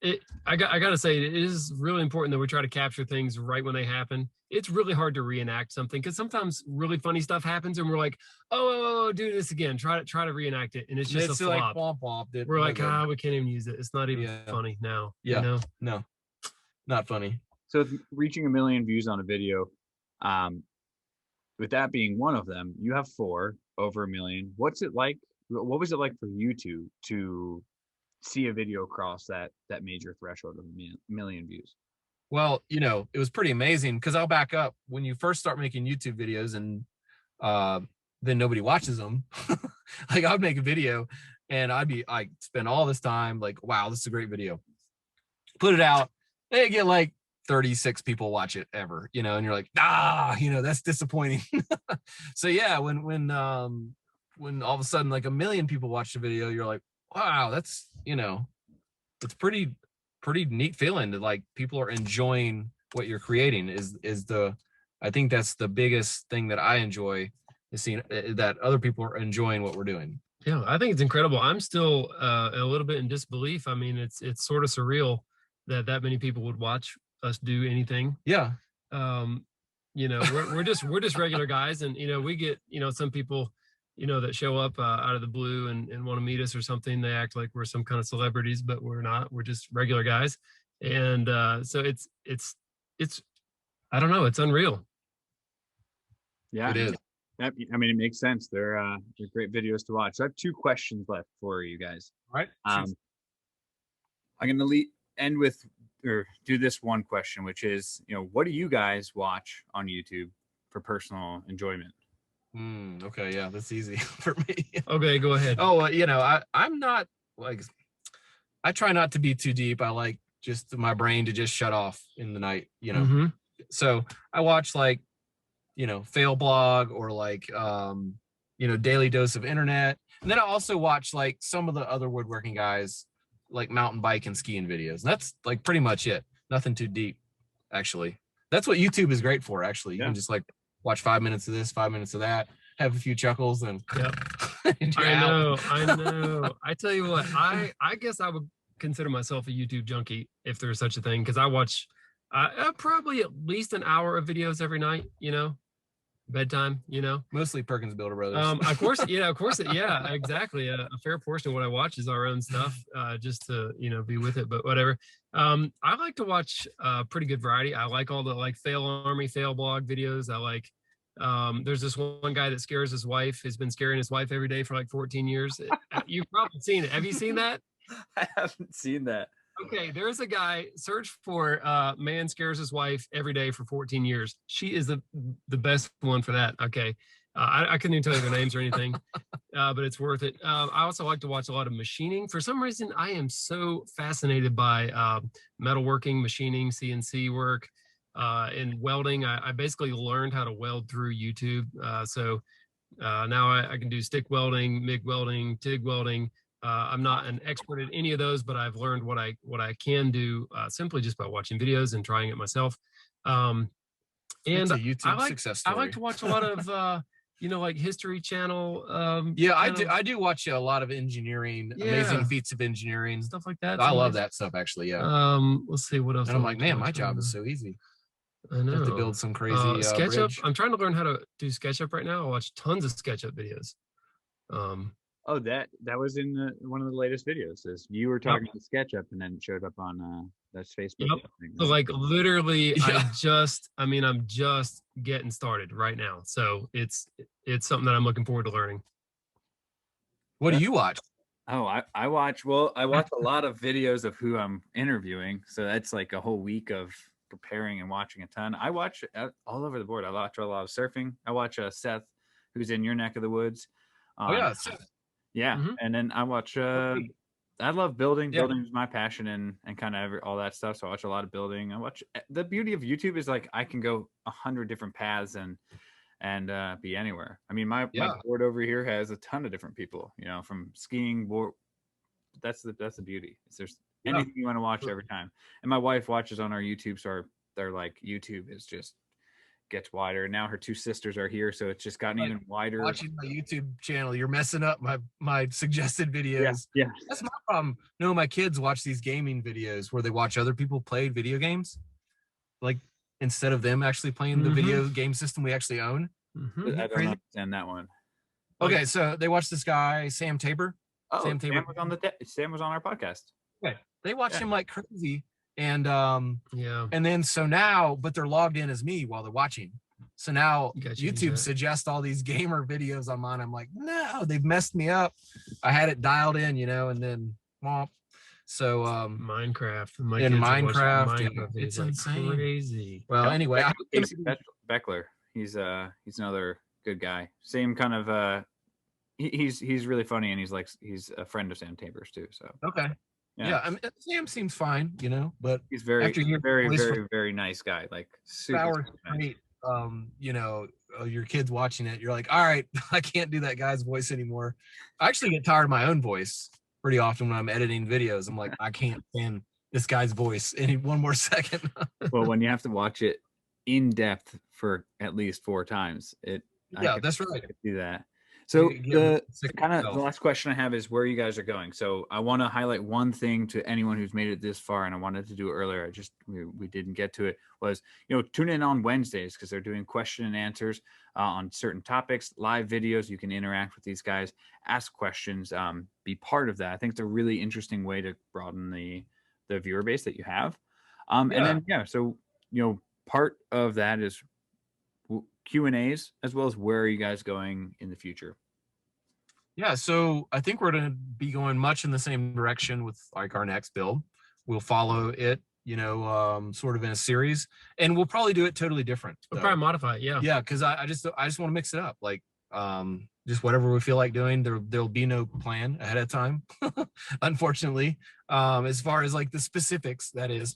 I gotta say, it is really important that we try to capture things right when they happen. It's really hard to reenact something because sometimes really funny stuff happens and we're like, oh, do this again. Try to reenact it, and it's just a flop. Like, womp. We're like, we can't even use it. It's not even funny now. Yeah, you know? No, not funny. So reaching 1 million views on a video, with that being one of them, you have 4 over 1 million. What's it like? What was it like for you to see a video cross that major threshold of 1 million views? Well, it was pretty amazing because I'll back up. When you first start making YouTube videos and then nobody watches them, like I'd make a video and I'd spend all this time like, wow, this is a great video. Put it out, they get like 36 people watch it ever, and you're like, that's disappointing. So yeah, when all of a sudden like 1 million people watch the video, you're like, wow, that's, it's pretty neat feeling that like people are enjoying what you're creating I think that's the biggest thing that I enjoy, is seeing that other people are enjoying what we're doing. Yeah, I think it's incredible. I'm still a little bit in disbelief. I mean, it's sort of surreal that many people would watch us do anything. Yeah. We're just regular guys, and we get some people that show up out of the blue and want to meet us or something. They act like we're some kind of celebrities, but we're not. We're just regular guys. And so it's I don't know, it's unreal. Yeah, it is. I mean, it makes sense. They're great videos to watch. So I have 2 questions left for you guys. All right. I'm going to end with, or do this one question, which is, what do you guys watch on YouTube for personal enjoyment? Okay, yeah, that's easy for me. Okay, go ahead. Oh, I'm not like, I try not to be too deep. I like just my brain to just shut off in the night, Mm-hmm. So I watch like, fail blog or like, daily dose of internet. And then I also watch like some of the other woodworking guys, like mountain bike and skiing videos. And that's like pretty much it. Nothing too deep, actually. That's what YouTube is great for, actually. You can just like watch 5 minutes of this, 5 minutes of that, have a few chuckles, and I know. I tell you what, I guess I would consider myself a YouTube junkie if there's such a thing, because I watch probably at least an hour of videos every night, bedtime, mostly Perkins Builder Brothers. Of course, yeah, exactly. A fair portion of what I watch is our own stuff, just to be with it, but whatever. I like to watch pretty good variety. I like all the like fail army, fail blog videos. I like there's this one guy that scares his wife, has been scaring his wife every day for like 14 years. You've probably seen it. Have you seen that? I haven't seen that. Okay, there's a guy, search for man scares his wife every day for 14 years. She is the best one for that. Okay. I couldn't even tell you their names or anything, but it's worth it. I also like to watch a lot of machining. For some reason, I am so fascinated by metalworking, machining, CNC work, and welding. I basically learned how to weld through YouTube. So now I can do stick welding, MIG welding, TIG welding. I'm not an expert at any of those, but I've learned what I can do simply just by watching videos and trying it myself. And it's a YouTube success story. I like to watch a lot of like History Channel. I do watch a lot of engineering, amazing feats of engineering, stuff like that. I love that stuff, actually. Yeah. Let's see what else. And I'm like, man, my job is so easy. I know. I have to build some crazy SketchUp. bridge. I'm trying to learn how to do SketchUp right now. I watch tons of SketchUp videos. Oh, that was in one of the latest videos. Is you were talking to SketchUp, and then it showed up on that's Facebook. Yep. Thing, So like literally, Yeah. I'm just getting started right now. So it's something that I'm looking forward to learning. What do you watch? Oh, I watch a lot of videos of who I'm interviewing. So that's like a whole week of preparing and watching a ton. I watch all over the board. I watch a lot of surfing. I watch Seth, who's in your neck of the woods. Oh yeah, Seth. Yeah. Mhm. And then I watch I love building. Yeah. Building is my passion and kind of all that stuff. So I watch a lot of building. I watch. The beauty of YouTube is like I can go 100 different paths and be anywhere. I mean, my board over here has a ton of different people. You know, from skiing board. That's the beauty. There's anything you want to watch every time. And my wife watches on our YouTube, so they're like YouTube is just gets wider. And now her two sisters are here, so it's just gotten even wider. Watching my YouTube channel, you're messing up my suggested videos. Yeah. That's my problem. No, my kids watch these gaming videos where they watch other people play video games, like instead of them actually playing the video game system we actually own. I don't understand that one. Okay, so they watch this guy Sam Tabor. Oh, Sam Tabor Sam was on our podcast. Okay, they watch him like crazy, and yeah, and then so now, but they're logged in as me while they're watching. So now YouTube suggests all these gamer videos on mine. I'm like, no, they've messed me up. I had it dialed in, and then womp. So Minecraft. Minecraft, it's like insane. Crazy. Well, anyway, Beckler. He's another good guy. Same kind of he's really funny, and he's a friend of Sam Tabor's too. So okay. Yeah, I mean, Sam seems fine, but he's very very nice guy. Like super great. Your kids watching it, you're like, all right, I can't do that guy's voice anymore. I actually get tired of my own voice pretty often when I'm editing videos. I'm like, I can't stand this guy's voice any one more second. Well, when you have to watch it in depth for at least 4 times, that's right. I could do that. So the last question I have is where you guys are going. So I want to highlight one thing to anyone who's made it this far, and I wanted to do it earlier. We didn't get to it. Was tune in on Wednesdays because they're doing question and answers on certain topics, live videos. You can interact with these guys, ask questions, be part of that. I think it's a really interesting way to broaden the viewer base that you have. And then so part of that is Q&As as well as where are you guys going in the future? Yeah, so I think we're going to be going much in the same direction with like our next build. We'll follow it, sort of in a series, and we'll probably do it totally different. We'll probably modify it, yeah. Yeah, because I just want to mix it up, like just whatever we feel like doing. There'll be no plan ahead of time, unfortunately. As far as like the specifics, that is,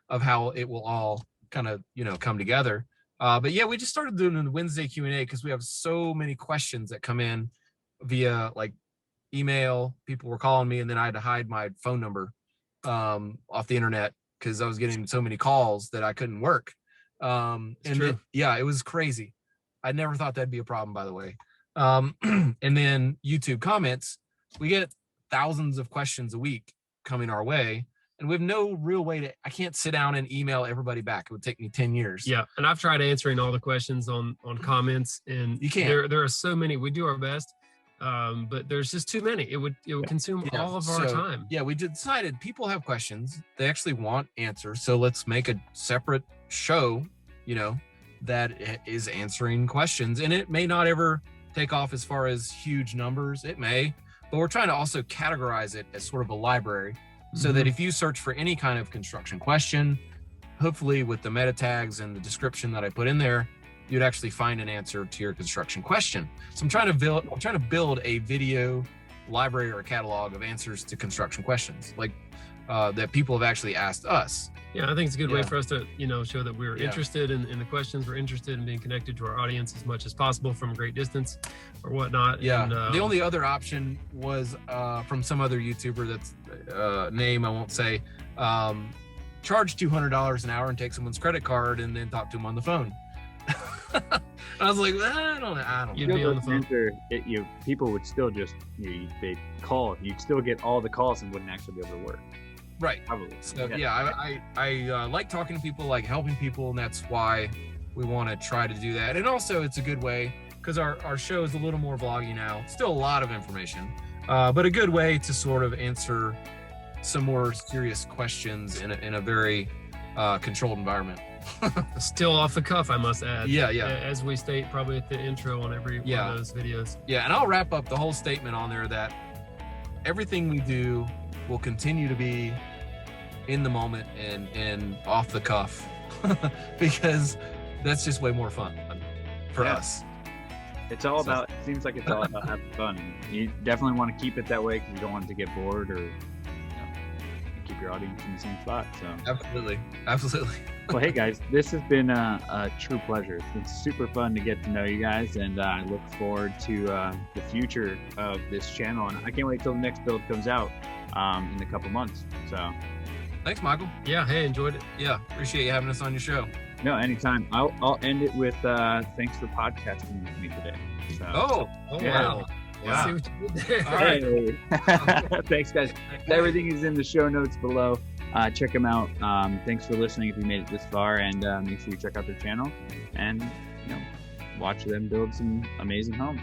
of how it will all kind of come together. But yeah, we just started doing the Wednesday Q&A because we have so many questions that come in via like email. People were calling me, and then I had to hide my phone number off the internet because I was getting so many calls that I couldn't work. It was crazy. I never thought that'd be a problem, by the way. And then YouTube comments, we get thousands of questions a week coming our way. And we have no real way I can't sit down and email everybody back. It would take me 10 years. Yeah. And I've tried answering all the questions on comments, and you can't. There are so many. We do our best, but there's just too many. It would consume all of our time. Yeah, we decided people have questions. They actually want answers. So let's make a separate show, that is answering questions. And it may not ever take off as far as huge numbers. It may, but we're trying to also categorize it as sort of a library. So that if you search for any kind of construction question, hopefully with the meta tags and the description that I put in there, you'd actually find an answer to your construction question. So I'm trying to build a video library or a catalog of answers to construction questions, like that people have actually asked us. Yeah, I think it's a good way for us to, show that we're interested in the questions. We're interested in being connected to our audience as much as possible from a great distance or whatnot. Yeah. And, the only other option was from some other YouTuber that's name I won't say. Charge $200 an hour and take someone's credit card and then talk to them on the phone. I was like, I don't. You'd be on the phone. People would still just they call. You'd still get all the calls and wouldn't actually be able to work. Right. Probably. So I like talking to people, like helping people, and that's why we want to try to do that. And also, it's a good way because our show is a little more vloggy now. Still a lot of information, but a good way to sort of answer some more serious questions in a very controlled environment. Still off the cuff, I must add. Yeah. As we state probably at the intro on every one of those videos. Yeah, and I'll wrap up the whole statement on there that everything we do will continue to be in the moment and off the cuff because that's just way more fun for us. It's all about, it seems like it's all about having fun. And you definitely want to keep it that way because you don't want it to get bored or keep your audience in the same spot. So Absolutely. well, hey guys, this has been a true pleasure. It's been super fun to get to know you guys, and I look forward to the future of this channel. And I can't wait till the next build comes out in a couple months. So Thanks, Michael. Yeah, hey, enjoyed it. Yeah, appreciate you having us on your show. no, anytime. I'll end it with thanks for podcasting with me today. So, Oh, yeah. wow. Yeah. See what you did there. All right. Hey. Thanks, guys. Everything is in the show notes below. Check them out. Thanks for listening if you made it this far, and make sure you check out their channel and watch them build some amazing homes.